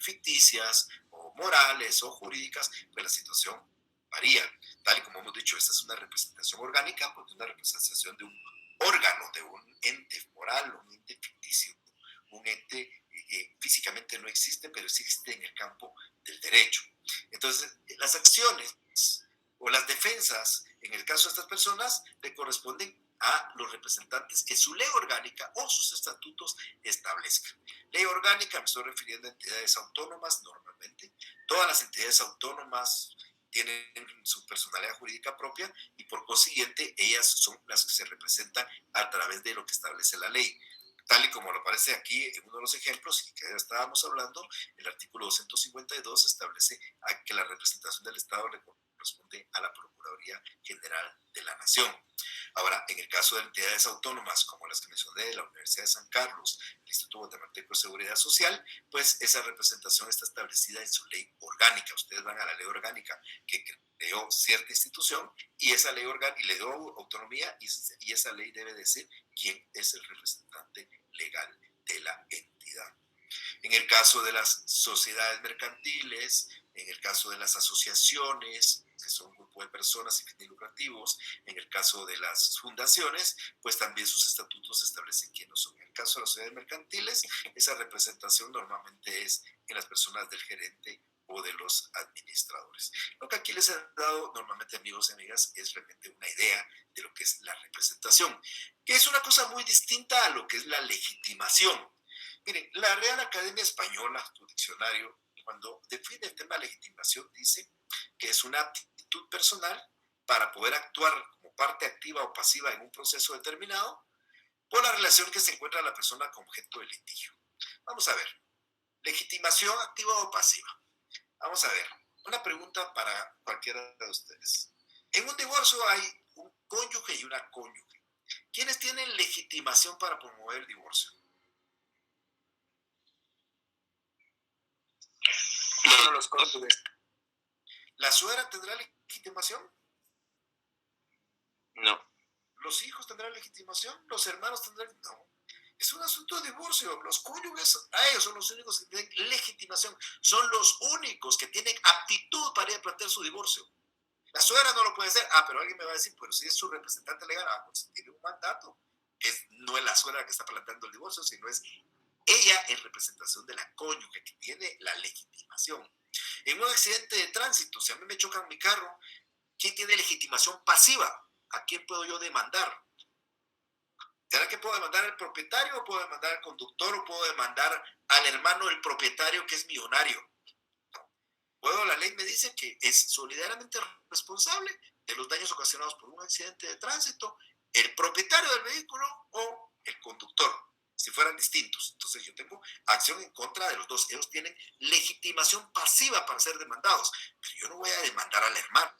ficticias o morales o jurídicas, pues la situación varía. Tal y como hemos dicho, esta es una representación orgánica, porque es una representación de un órgano, de un ente moral, un ente ficticio, un ente que físicamente no existe, pero sí existe en el campo del derecho. Entonces, las acciones o las defensas, en el caso de estas personas, le corresponden a los representantes que su ley orgánica o sus estatutos establezcan. Ley orgánica, me estoy refiriendo a entidades autónomas normalmente. Todas las entidades autónomas tienen su personalidad jurídica propia y por consiguiente ellas son las que se representan a través de lo que establece la ley. Tal y como lo aparece aquí en uno de los ejemplos que ya estábamos hablando, el artículo 252 establece que la representación del Estado le corresponde a la Procuraduría General de la Nación. Ahora, en el caso de entidades autónomas como las que mencioné, la Universidad de San Carlos, el Instituto Guatemalteco de Seguridad Social, pues esa representación está establecida en su ley orgánica. Ustedes van a la ley orgánica que creó cierta institución y esa ley orgánica y le dio autonomía, y esa ley debe decir quién es el representante legal de la entidad. En el caso de las sociedades mercantiles, en el caso de las asociaciones, que son un grupo de personas sin fines lucrativos, en el caso de las fundaciones, pues también sus estatutos establecen quiénes son. En el caso de las sociedades mercantiles, esa representación normalmente es en las personas del gerente o de los administradores. Lo que aquí les he dado normalmente, amigos y amigas, es realmente una idea de lo que es la representación, que es una cosa muy distinta a lo que es la legitimación. Miren, la Real Academia Española, tu diccionario, cuando define el tema de legitimación, dice que es una aptitud personal para poder actuar como parte activa o pasiva en un proceso determinado por la relación que se encuentra la persona con objeto de litigio. Vamos a ver, legitimación activa o pasiva. Vamos a ver, una pregunta para cualquiera de ustedes. En un divorcio hay un cónyuge y una cónyuge. ¿Quiénes tienen legitimación para promover el divorcio? No, los cónyuges. ¿La suegra tendrá legitimación? No. ¿Los hijos tendrán legitimación? ¿Los hermanos tendrán? No. Es un asunto de divorcio. Los cónyuges, a ellos son los únicos que tienen legitimación. Son los únicos que tienen aptitud para ir a plantear su divorcio. La suegra no lo puede hacer. Pero alguien me va a decir, pero si es su representante legal, pues tiene un mandato. No es la suegra que está planteando el divorcio, sino es ella en representación de la cónyuge que tiene la legitimación. En un accidente de tránsito, si a mí me chocan mi carro, ¿quién tiene legitimación pasiva? ¿A quién puedo yo demandar? ¿Será que puedo demandar al propietario o puedo demandar al conductor o puedo demandar al hermano del propietario que es millonario? La ley me dice que es solidariamente responsable de los daños ocasionados por un accidente de tránsito el propietario del vehículo o el conductor, si fueran distintos. Entonces yo tengo acción en contra de los dos. Ellos tienen legitimación pasiva para ser demandados, pero yo no voy a demandar al hermano.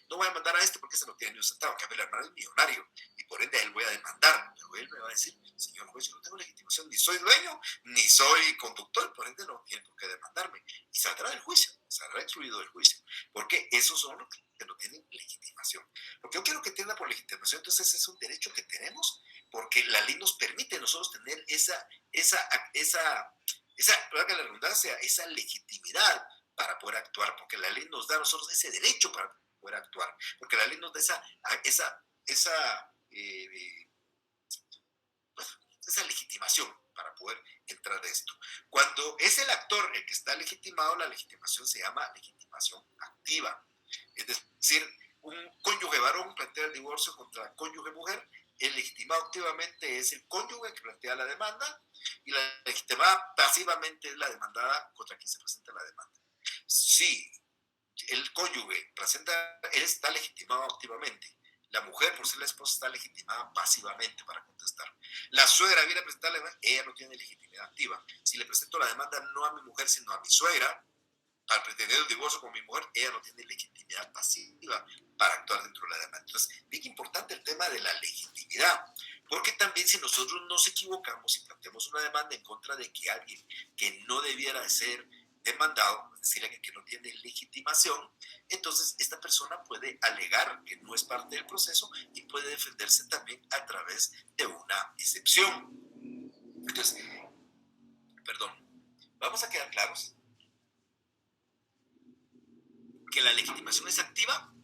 No voy a demandar a este porque se no tiene ni un centavo, que el hermano es millonario y por ende a él voy a demandar, pero él me va a decir, señor juez, yo no tengo legitimación, ni soy dueño, ni soy conductor, por ende no tiene por qué demandarme y saldrá del juicio, saldrá excluido del juicio, porque esos son los que no tienen legitimación. Lo que yo quiero que entienda por legitimación, entonces es un derecho que tenemos porque la ley nos permite a nosotros tener esa valga la redundancia, esa legitimidad para poder actuar, porque la ley nos da a nosotros ese derecho para poder actuar, porque la ley nos da esa legitimación para poder entrar de esto. Cuando es el actor el que está legitimado, la legitimación se llama legitimación activa. Es decir, un cónyuge varón plantea el divorcio contra cónyuge mujer, el legitimado activamente es el cónyuge que plantea la demanda y la legitimada pasivamente es la demandada contra quien se presenta la demanda. Si el cónyuge él está legitimado activamente, la mujer, por ser la esposa, está legitimada pasivamente para contestar. La suegra viene a presentar la demanda, ella no tiene legitimidad activa. Si le presento la demanda no a mi mujer, sino a mi suegra, al pretender el divorcio con mi mujer, ella no tiene legitimidad pasiva para actuar dentro de la demanda. Entonces, bien importante el tema de la legitimidad, porque también si nosotros nos equivocamos y planteamos una demanda en contra de que alguien que no debiera de ser demandado, es decir, alguien que no tiene legitimación, entonces esta persona puede alegar que no es parte del proceso y puede defenderse también a través de una excepción. Entonces, vamos a quedar claros que la legitimación es activa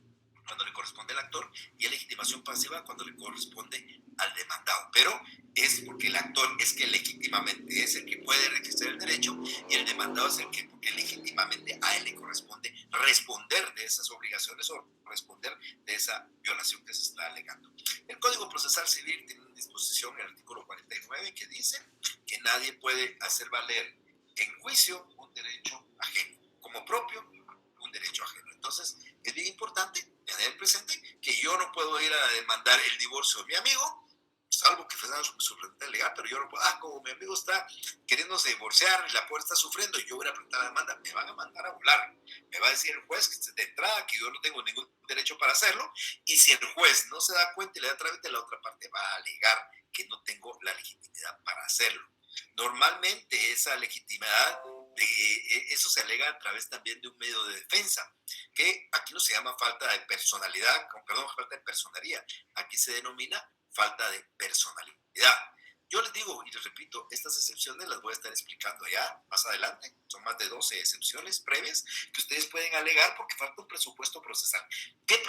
cuando le corresponde al actor y la legitimación pasiva cuando le corresponde al demandado. Pero es porque el actor es que legítimamente es el que puede ejercer el derecho y el demandado es el que porque legítimamente a él le corresponde responder de esas obligaciones o responder de esa violación que se está alegando. El Código Procesal Civil tiene una disposición en el artículo 49 que dice que nadie puede hacer valer en juicio un derecho ajeno como propio, un derecho ajeno. Entonces, es bien importante tener presente que yo no puedo ir a demandar el divorcio de mi amigo, salvo que fuera su representante legal, pero yo no puedo, como mi amigo está queriéndose divorciar y la pobre está sufriendo y yo voy a presentar la demanda, me van a mandar a volar. Me va a decir el juez que de entrada que yo no tengo ningún derecho para hacerlo, y si el juez no se da cuenta y le da trámite, la otra parte va a alegar que no tengo la legitimidad para hacerlo. Normalmente esa legitimidad, eso se alega a través también de un medio de defensa, que aquí no se llama falta de personalidad, falta de personería, aquí se denomina falta de personalidad. Yo les digo y les repito, estas excepciones las voy a estar explicando ya más adelante, son más de 12 excepciones previas que ustedes pueden alegar porque falta un presupuesto procesal. ¿Qué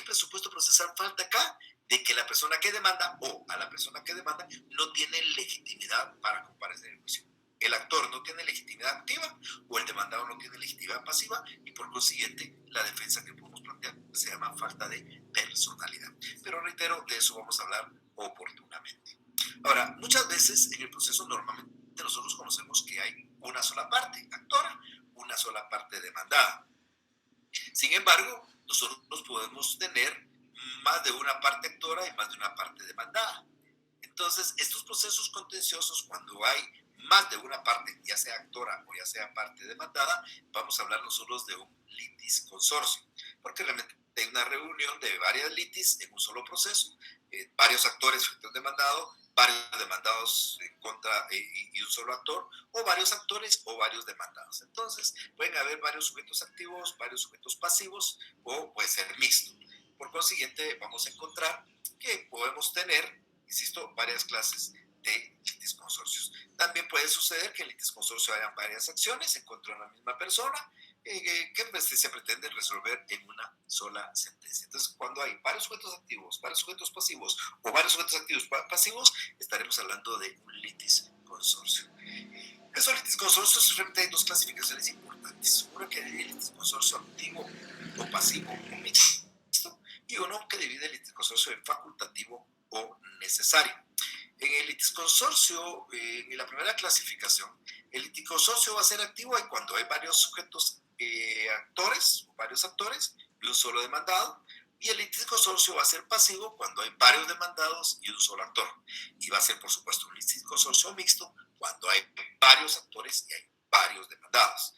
presupuesto procesal falta acá? De que la persona que demanda o a la persona que demanda no tiene legitimidad para comparecer en el juicio. El actor no tiene legitimidad activa o el demandado no tiene legitimidad pasiva y por consiguiente la defensa que podemos plantear se llama falta de personalidad. Pero reitero, de eso vamos a hablar oportunamente. Ahora, muchas veces en el proceso normalmente nosotros conocemos que hay una sola parte actora, una sola parte demandada. Sin embargo, nosotros podemos tener más de una parte actora y más de una parte demandada. Entonces, estos procesos contenciosos, cuando hay más de una parte, ya sea actora o ya sea parte demandada, vamos a hablar nosotros de un litis consorcio, porque realmente hay una reunión de varias litis en un solo proceso, varios actores frente a un demandado, varios demandados en contra y un solo actor, o varios actores o varios demandados. Entonces, pueden haber varios sujetos activos, varios sujetos pasivos, o puede ser mixto. Por consiguiente, vamos a encontrar que podemos tener, insisto, varias clases de litisconsorcios. También puede suceder que en litisconsorcio hayan varias acciones en contra de la misma persona que se pretende resolver en una sola sentencia. Entonces, cuando hay varios sujetos activos, varios sujetos pasivos o varios sujetos activos pasivos, estaremos hablando de un litisconsorcio. Esos litisconsorcios realmente hay dos clasificaciones importantes. Una que divide el litisconsorcio activo o pasivo o mixto y uno que divide el litisconsorcio en facultativo o necesario. En el litisconsorcio, en la primera clasificación, el litisconsorcio va a ser activo cuando hay varios sujetos actores, o varios actores y un solo demandado, y el litisconsorcio va a ser pasivo cuando hay varios demandados y un solo actor. Y va a ser, por supuesto, un litisconsorcio mixto cuando hay varios actores y hay varios demandados.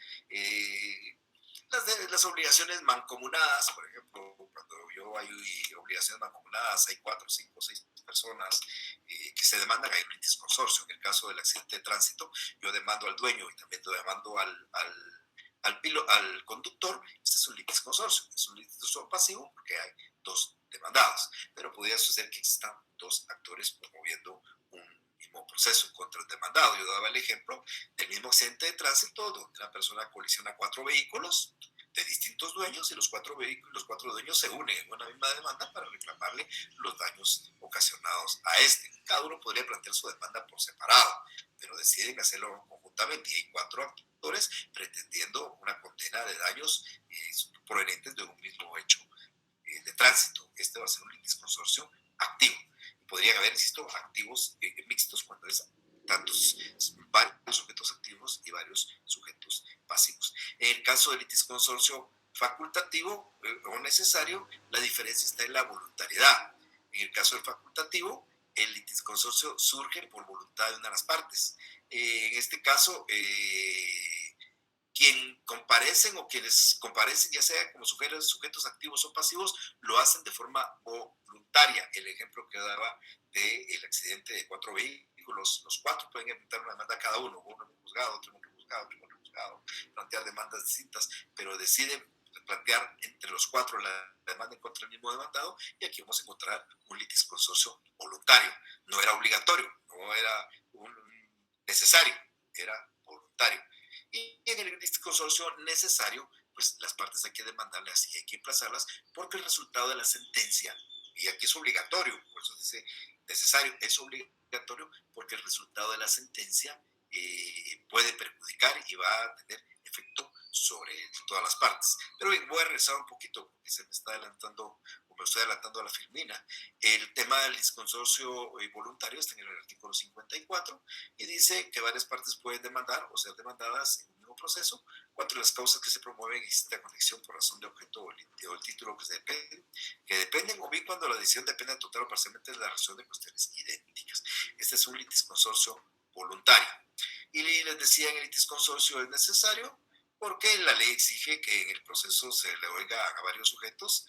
Las obligaciones mancomunadas, por ejemplo, cuando hay obligaciones mancomunadas, hay 4, 5, 6 personas que se demandan, hay un litisconsorcio. En el caso del accidente de tránsito, yo demando al dueño y también demando al conductor. Este es un litisconsorcio, es un litisconsorcio pasivo porque hay 2 demandados, pero podría suceder que existan 2 actores promoviendo un mismo proceso contra el demandado. Yo daba el ejemplo del mismo accidente de tránsito donde una persona colisiona 4 vehículos de distintos dueños y los 4 dueños se unen en una misma demanda para reclamarle los daños ocasionados a este. Cada uno podría plantear su demanda por separado, pero deciden hacerlo conjuntamente y hay 4 actores pretendiendo una condena de daños provenientes de un mismo hecho de tránsito. Este va a ser un litisconsorcio activo. Podrían haber, insisto, activos mixtos cuando es varios sujetos activos y varios sujetos pasivos. En el caso del litisconsorcio facultativo o necesario, la diferencia está en la voluntariedad. En el caso del facultativo, el litisconsorcio surge por voluntad de una de las partes. En este caso, quien comparecen o quienes comparecen, ya sea como sujetos activos o pasivos, lo hacen de forma voluntaria. El ejemplo que daba del accidente de 4 vehículos, los 4 pueden enfrentar una demanda cada uno en un juzgado, otro en un juzgado, otro en un juzgado, plantear demandas distintas, pero deciden plantear entre los 4 la demanda en contra del mismo demandado, y aquí vamos a encontrar un litisconsorcio voluntario. No era obligatorio, no era necesario, era voluntario. Y en el litisconsorcio necesario, pues las partes hay que demandarlas y hay que emplazarlas porque el resultado de la sentencia, y aquí es obligatorio, por eso dice necesario, es obligatorio porque el resultado de la sentencia puede perjudicar y va a tener efecto sobre todas las partes. Pero bien, voy a regresar un poquito porque se me está adelantando, o me estoy adelantando a la filmina. El tema del litisconsorcio voluntario está en el artículo 54 y dice que varias partes pueden demandar o ser demandadas en un mismo proceso cuando las causas que se promueven exista conexión por razón de objeto o el título que dependen, o bien cuando la decisión depende total o parcialmente de la razón de cuestiones idénticas. Este es un litisconsorcio voluntario. Y les decía, en el litisconsorcio es necesario porque la ley exige que en el proceso se le oiga a varios sujetos,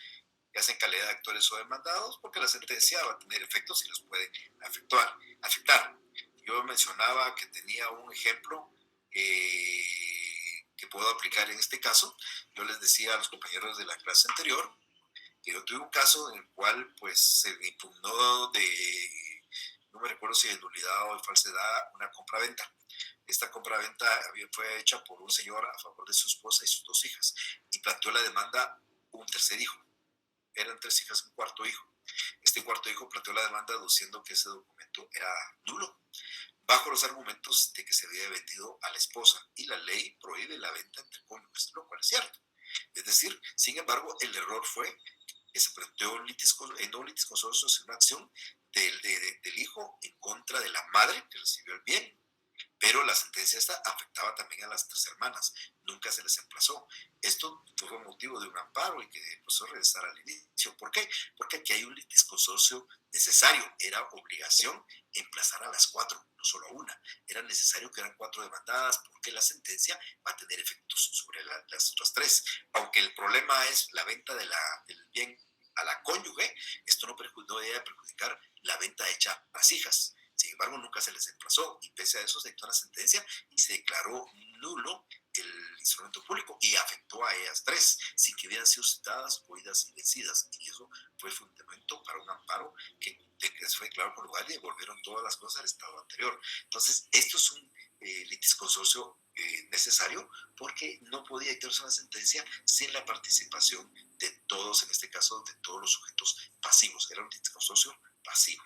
ya sea en calidad de actores o demandados, porque la sentencia va a tener efectos y los puede afectar. Yo mencionaba que tenía un ejemplo que puedo aplicar en este caso. Yo les decía a los compañeros de la clase anterior que yo tuve un caso en el cual pues se me impugnó no me recuerdo si de nulidad o de falsedad, una compraventa. Esta compraventa fue hecha por un señor a favor de su esposa y sus 2 hijas y planteó la demanda un tercer hijo. Eran 3 hijas y un cuarto hijo. Este cuarto hijo planteó la demanda aduciendo que ese documento era nulo, bajo los argumentos de que se había vendido a la esposa y la ley prohíbe la venta entre cónyuges, lo cual es cierto. Es decir, sin embargo, el error fue que se planteó no un litisconsorcio, sino una acción del hijo en contra de la madre que recibió el bien. Pero la sentencia esta afectaba también a las 3 hermanas, nunca se les emplazó. Esto fue motivo de un amparo y que el profesor regresara al inicio. ¿Por qué? Porque aquí hay un litisconsorcio necesario. Era obligación emplazar a las 4, no solo a una. Era necesario que eran 4 demandadas porque la sentencia va a tener efectos sobre las otras 3. Aunque el problema es la venta del bien a la cónyuge, esto no debe perjudicar la venta hecha a las hijas. Sin embargo, nunca se les emplazó y pese a eso se dictó una sentencia y se declaró nulo el instrumento público y afectó a ellas 3 sin que hubieran sido citadas, oídas y vencidas. Y eso fue fundamento para un amparo que fue declarado por lugar y devolvieron todas las cosas al estado anterior. Entonces, esto es un litisconsorcio necesario porque no podía dictarse una sentencia sin la participación de todos, en este caso de todos los sujetos pasivos. Era un litisconsorcio pasivo.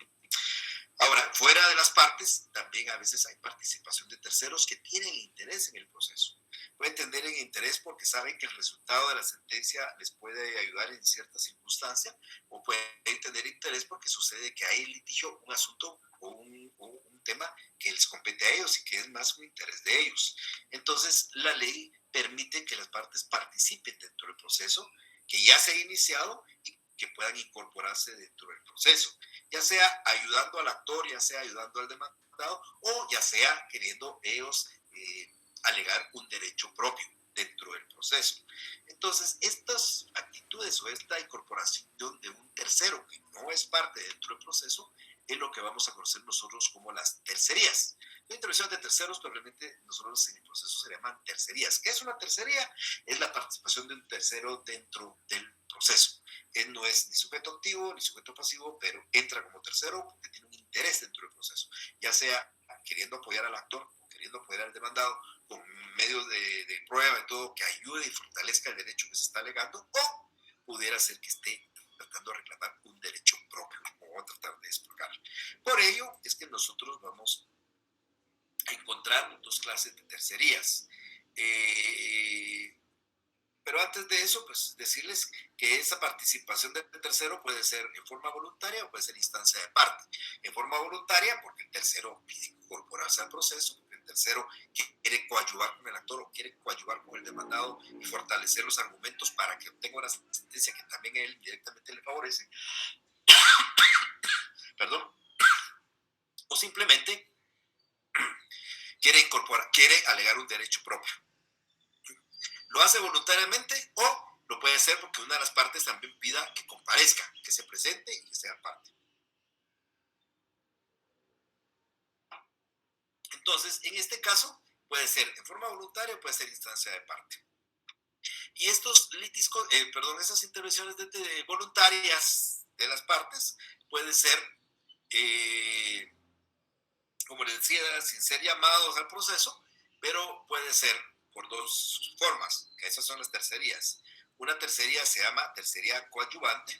Ahora, fuera de las partes, también a veces hay participación de terceros que tienen interés en el proceso. Pueden tener interés porque saben que el resultado de la sentencia les puede ayudar en ciertas circunstancias, o pueden tener interés porque sucede que hay litigio, un asunto o un tema que les compete a ellos y que es más un interés de ellos. Entonces, la ley permite que las partes participen dentro del proceso que ya se ha iniciado y que puedan incorporarse dentro del proceso, ya sea ayudando al actor, ya sea ayudando al demandado, o ya sea queriendo ellos alegar un derecho propio dentro del proceso. Entonces, estas actitudes o esta incorporación de un tercero que no es parte dentro del proceso es lo que vamos a conocer nosotros como las tercerías. La intervención de terceros, probablemente nosotros en el proceso se llaman tercerías. ¿Qué es una tercería? Es la participación de un tercero dentro del proceso. Él no es ni sujeto activo ni sujeto pasivo, pero entra como tercero porque tiene un interés dentro del proceso, ya sea queriendo apoyar al actor o queriendo apoyar al demandado con medios de prueba y todo que ayude y fortalezca el derecho que se está alegando, o pudiera ser que esté tratando de reclamar un derecho propio o tratar de explorar. Por ello es que nosotros vamos a encontrar dos clases de tercerías. Pero antes de eso, pues decirles que esa participación del tercero puede ser en forma voluntaria o puede ser instancia de parte. En forma voluntaria, porque el tercero pide incorporarse al proceso, porque el tercero quiere coadyuvar con el actor o quiere coadyuvar con el demandado y fortalecer los argumentos para que obtenga una sentencia que también a él directamente le favorece. Perdón. O simplemente quiere alegar un derecho propio. Lo hace voluntariamente o lo puede hacer porque una de las partes también pida que comparezca, que se presente y que sea parte. Entonces, en este caso, puede ser en forma voluntaria o puede ser instancia de parte. Y esas intervenciones voluntarias de las partes pueden ser, como les decía, sin ser llamados al proceso, pero puede ser por dos formas, que esas son las tercerías. Una tercería se llama tercería coadyuvante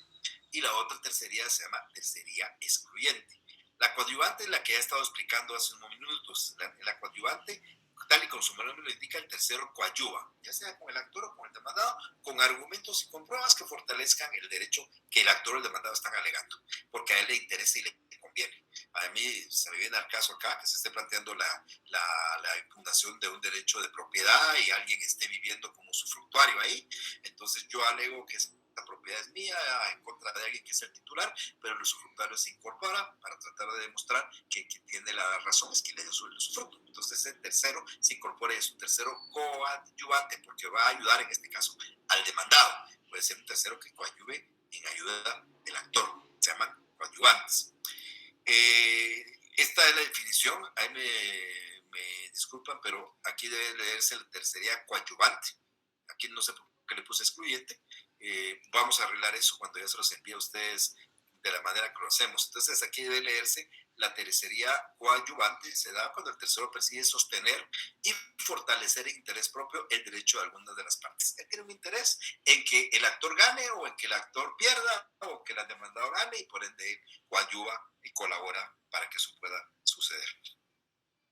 y la otra tercería se llama tercería excluyente. La coadyuvante es la que he estado explicando hace unos minutos. La coadyuvante, tal y como su nombre lo indica, el tercero coadyuva, ya sea con el actor o con el demandado, con argumentos y con pruebas que fortalezcan el derecho que el actor o el demandado están alegando, porque a él le interesa y le conviene. A mí se me viene al caso acá que se esté planteando la impugnación de un derecho de propiedad y alguien esté viviendo como usufructuario ahí. Entonces yo alego que esta propiedad es mía en contra de alguien que es el titular, pero el usufructuario se incorpora para tratar de demostrar que quien tiene la razón es quien le dio el usufructo. Entonces el tercero se incorpora y es un tercero coadyuvante porque va a ayudar en este caso al demandado. Puede ser un tercero que coadyuve en ayuda del actor. Se llaman coadyuvantes. Esta es la definición. Ahí me disculpan, pero aquí debe leerse la tercería coadyuvante. Aquí no sé por qué le puse excluyente. Vamos a arreglar eso cuando ya se los envíe a ustedes de la manera que lo hacemos. Entonces aquí debe leerse la tercería coadyuvante. Se da cuando el tercero persigue sostener y fortalecer en interés propio el derecho de alguna de las partes. Él tiene un interés en que el actor gane o en que el actor pierda o que el demandado gane y por ende él coadyuva y colabora para que eso pueda suceder.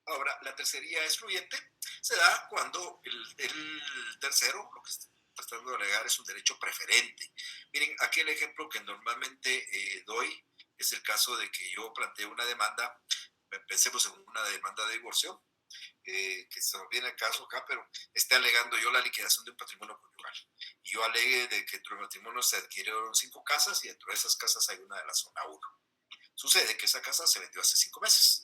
Ahora, la tercería excluyente se da cuando el tercero, lo que está tratando de alegar es un derecho preferente. Miren, aquí el ejemplo que normalmente doy es el caso de que yo planteo una demanda, pensemos en una demanda de divorcio, que se nos viene el caso acá, pero está alegando yo la liquidación de un patrimonio conyugal. Y yo alegué de que dentro del matrimonio se adquirieron 5 casas y dentro de esas casas hay una de la zona 1. Sucede que esa casa se vendió hace 5 meses.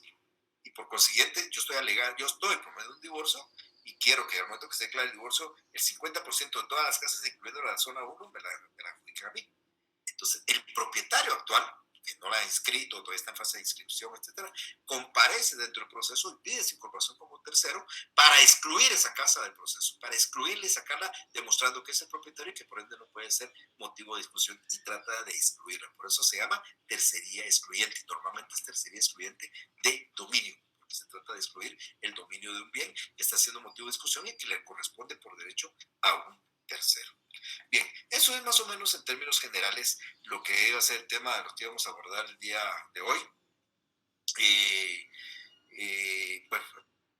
Y por consiguiente, yo estoy por medio de un divorcio y quiero que al momento que se declare el divorcio, el 50% de todas las casas, incluyendo la zona 1, me la adjudican a mí. Entonces, el propietario actual, que no la ha inscrito, todavía está en fase de inscripción, etcétera, comparece dentro del proceso y pide su incorporación como tercero para excluir esa casa del proceso, para excluirla y sacarla, demostrando que es el propietario y que por ende no puede ser motivo de discusión y trata de excluirla. Por eso se llama tercería excluyente. Normalmente es tercería excluyente de dominio, porque se trata de excluir el dominio de un bien que está siendo motivo de discusión y que le corresponde por derecho a un tercero. Bien, eso es más o menos en términos generales lo que iba a ser el tema de lo que íbamos a abordar el día de hoy. Bueno,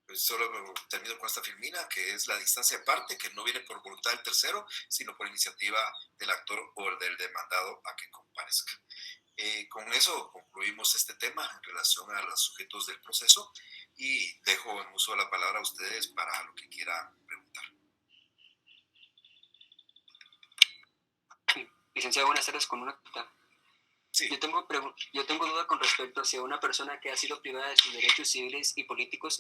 pues solo termino con esta filmina, que es la distancia de parte, que no viene por voluntad del tercero, sino por iniciativa del actor o del demandado a que comparezca. Con eso concluimos este tema en relación a los sujetos del proceso y dejo en uso la palabra a ustedes para lo que quieran preguntar. Sí. Licenciado, buenas tardes, con una pregunta. Sí. Yo tengo duda con respecto a si una persona que ha sido privada de sus derechos civiles y políticos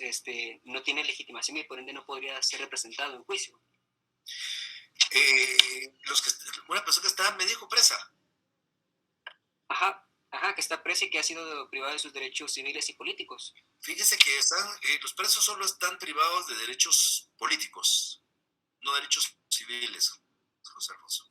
no tiene legitimación y por ende no podría ser representado en juicio. Una persona que está, me dijo, presa. Ajá, que está presa y que ha sido privada de sus derechos civiles y políticos. Fíjese que los presos solo están privados de derechos políticos, no derechos civiles, José Alfonso.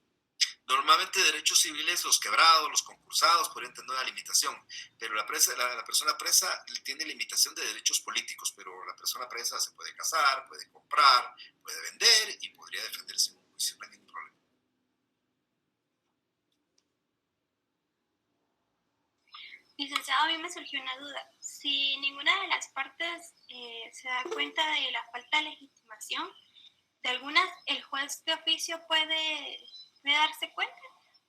Normalmente derechos civiles, los quebrados, los concursados, podrían tener una limitación, pero la persona presa tiene limitación de derechos políticos, pero la persona presa se puede casar, puede comprar, puede vender y podría defenderse en un juicio, no hay ningún problema. Licenciado, a mí me surgió una duda. Si ninguna de las partes se da cuenta de la falta de legitimación, de algunas, ¿el juez de oficio puede darse cuenta?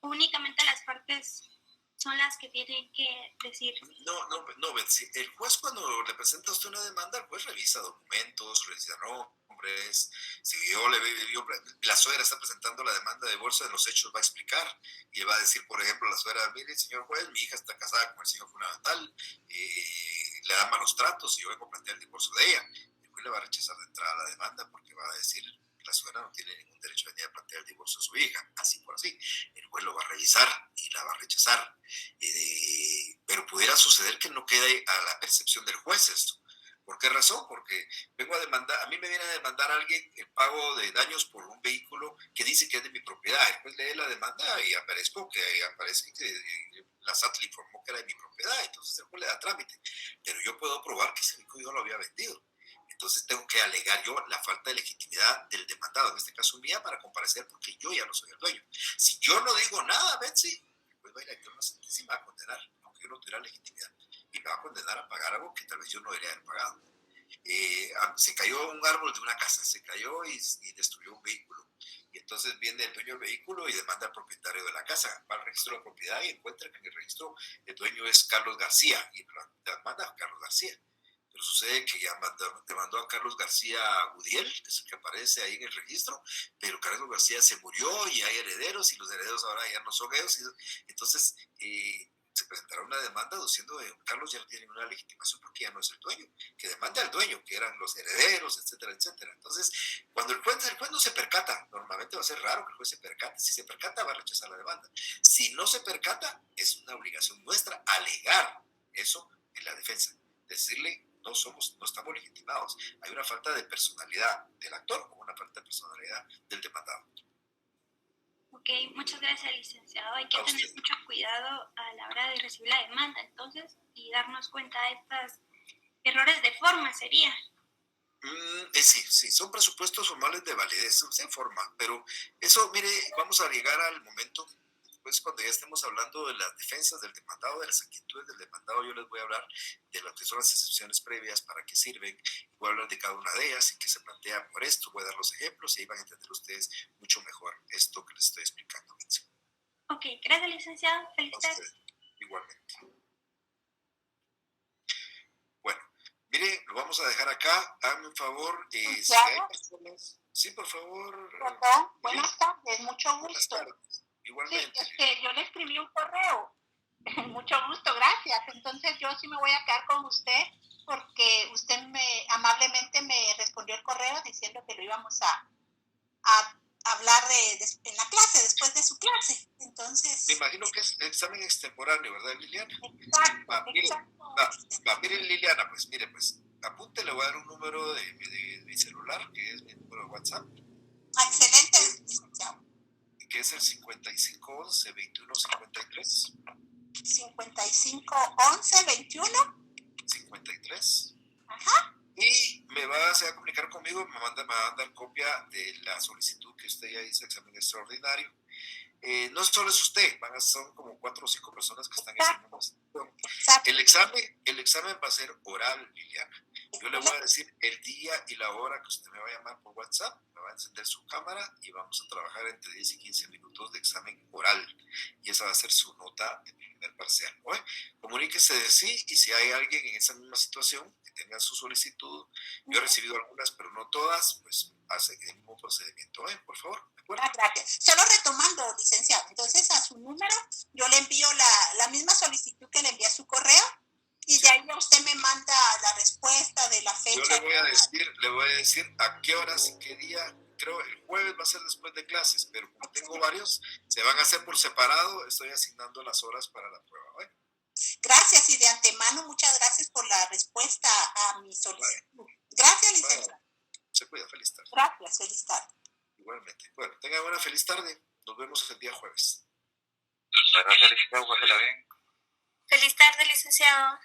¿O únicamente las partes son las que tienen que decir? No, Betsy. El juez, cuando le presenta a usted una demanda, el juez revisa documentos, revisa nombres. Si la suegra está presentando la demanda de divorcio, de los hechos va a explicar y va a decir, por ejemplo, la suegra: mire, señor juez, mi hija está casada con el señor fundamental, le da malos tratos y yo vengo a plantear el divorcio de ella. El juez le va a rechazar de entrada la demanda porque va a decir: la suegra no tiene ningún derecho a venir a plantear el divorcio de su hija, así por así. El juez lo va a revisar y la va a rechazar. Pero pudiera suceder que no quede a la percepción del juez esto. ¿Por qué razón? Porque a mí me viene a demandar alguien el pago de daños por un vehículo que dice que es de mi propiedad. El juez lee la demanda y aparece que la SAT le informó que era de mi propiedad, entonces el juez le da trámite. Pero yo puedo probar que ese vehículo yo lo había vendido. Entonces tengo que alegar yo la falta de legitimidad del demandado, en este caso mía, para comparecer porque yo ya no soy el dueño. Si yo no digo nada, Betsy, pues va a ir a dictar una sentencia y me va a condenar, aunque yo no tuviera legitimidad. Y me va a condenar a pagar algo que tal vez yo no debería haber pagado. Se cayó un árbol de una casa, se cayó y destruyó un vehículo. Y entonces viene el dueño del vehículo y demanda al propietario de la casa. Va al registro de propiedad y encuentra que en el registro el dueño es Carlos García y demanda a Carlos García. Pero sucede que ya demandó a Carlos García Gudiel, que es el que aparece ahí en el registro, pero Carlos García se murió y hay herederos y los herederos ahora ya no son ellos. Entonces se presentará una demanda diciendo que Carlos ya no tiene ninguna legitimación porque ya no es el dueño, que demande al dueño, que eran los herederos, etcétera, etcétera. Entonces, cuando el juez no se percata, normalmente va a ser raro que el juez se percate. Si se percata, va a rechazar la demanda. Si no se percata, es una obligación nuestra alegar eso en la defensa, decirle: no estamos legitimados. Hay una falta de personalidad del actor o una falta de personalidad del demandado. Ok, muchas gracias, licenciado. Hay que tener mucho cuidado a la hora de recibir la demanda, entonces, y darnos cuenta de estos errores de forma, sería. Sí, son presupuestos formales de validez, se forma, pero eso, mire, vamos a llegar al momento. Después, cuando ya estemos hablando de las defensas del demandado, de las actitudes del demandado, yo les voy a hablar de lo que son las excepciones previas, para qué sirven, voy a hablar de cada una de ellas y qué se plantea por esto, voy a dar los ejemplos y ahí van a entender ustedes mucho mejor esto que les estoy explicando. Ok, gracias, licenciado. Feliz tarde. Igualmente. Bueno, mire, lo vamos a dejar acá. Háganme un favor. Si hay personas... Sí, por favor. Perdón, buenas tardes, mucho gusto. Buenas tardes. Igualmente. Sí, es que yo le escribí un correo. Mucho gusto, gracias. Entonces yo sí me voy a quedar con usted porque usted amablemente me respondió el correo diciendo que lo íbamos a hablar en la clase, después de su clase. Entonces... Me imagino que es examen extemporáneo, ¿verdad, Liliana? Exacto. Mire, Liliana, pues apunte, le voy a dar un número de mi celular, que es mi número de WhatsApp. Excelente, licenciado. Que es el 5511-2153. 5511-2153. Ajá. Y se va a comunicar conmigo, me va a mandar copia de la solicitud que usted ya hizo, examen extraordinario. No solo es usted, son como 4 o 5 personas que están haciendo la situación. El examen va a ser oral, Liliana. Yo le voy a decir el día y la hora que usted me va a llamar por WhatsApp, me va a encender su cámara y vamos a trabajar entre 10 y 15 minutos de examen oral. Y esa va a ser su nota de primer parcial. ¿Oye? Comuníquese de sí, y si hay alguien en esa misma situación que tenga su solicitud, yo he recibido algunas, pero no todas, pues hace el mismo procedimiento. ¿Oye? Por favor, ¿de acuerdo? Gracias. Solo retomando, licenciado, entonces a su número yo le envío la misma solicitud que le envié a su correo, y de ahí usted me manda la respuesta de la fecha. Yo le voy a decir a qué horas y qué día. Creo el jueves va a ser después de clases, pero como tengo varios, se van a hacer por separado. Estoy asignando las horas para la prueba. ¿Vale? Gracias, y de antemano muchas gracias por la respuesta a mi solicitud. Vale. Gracias, licenciado. Vale. Se cuida, feliz tarde. Gracias, feliz tarde. Igualmente. Bueno, tenga buena feliz tarde. Nos vemos el día jueves. Gracias, licenciado. Pásela bien. Feliz tarde, licenciado.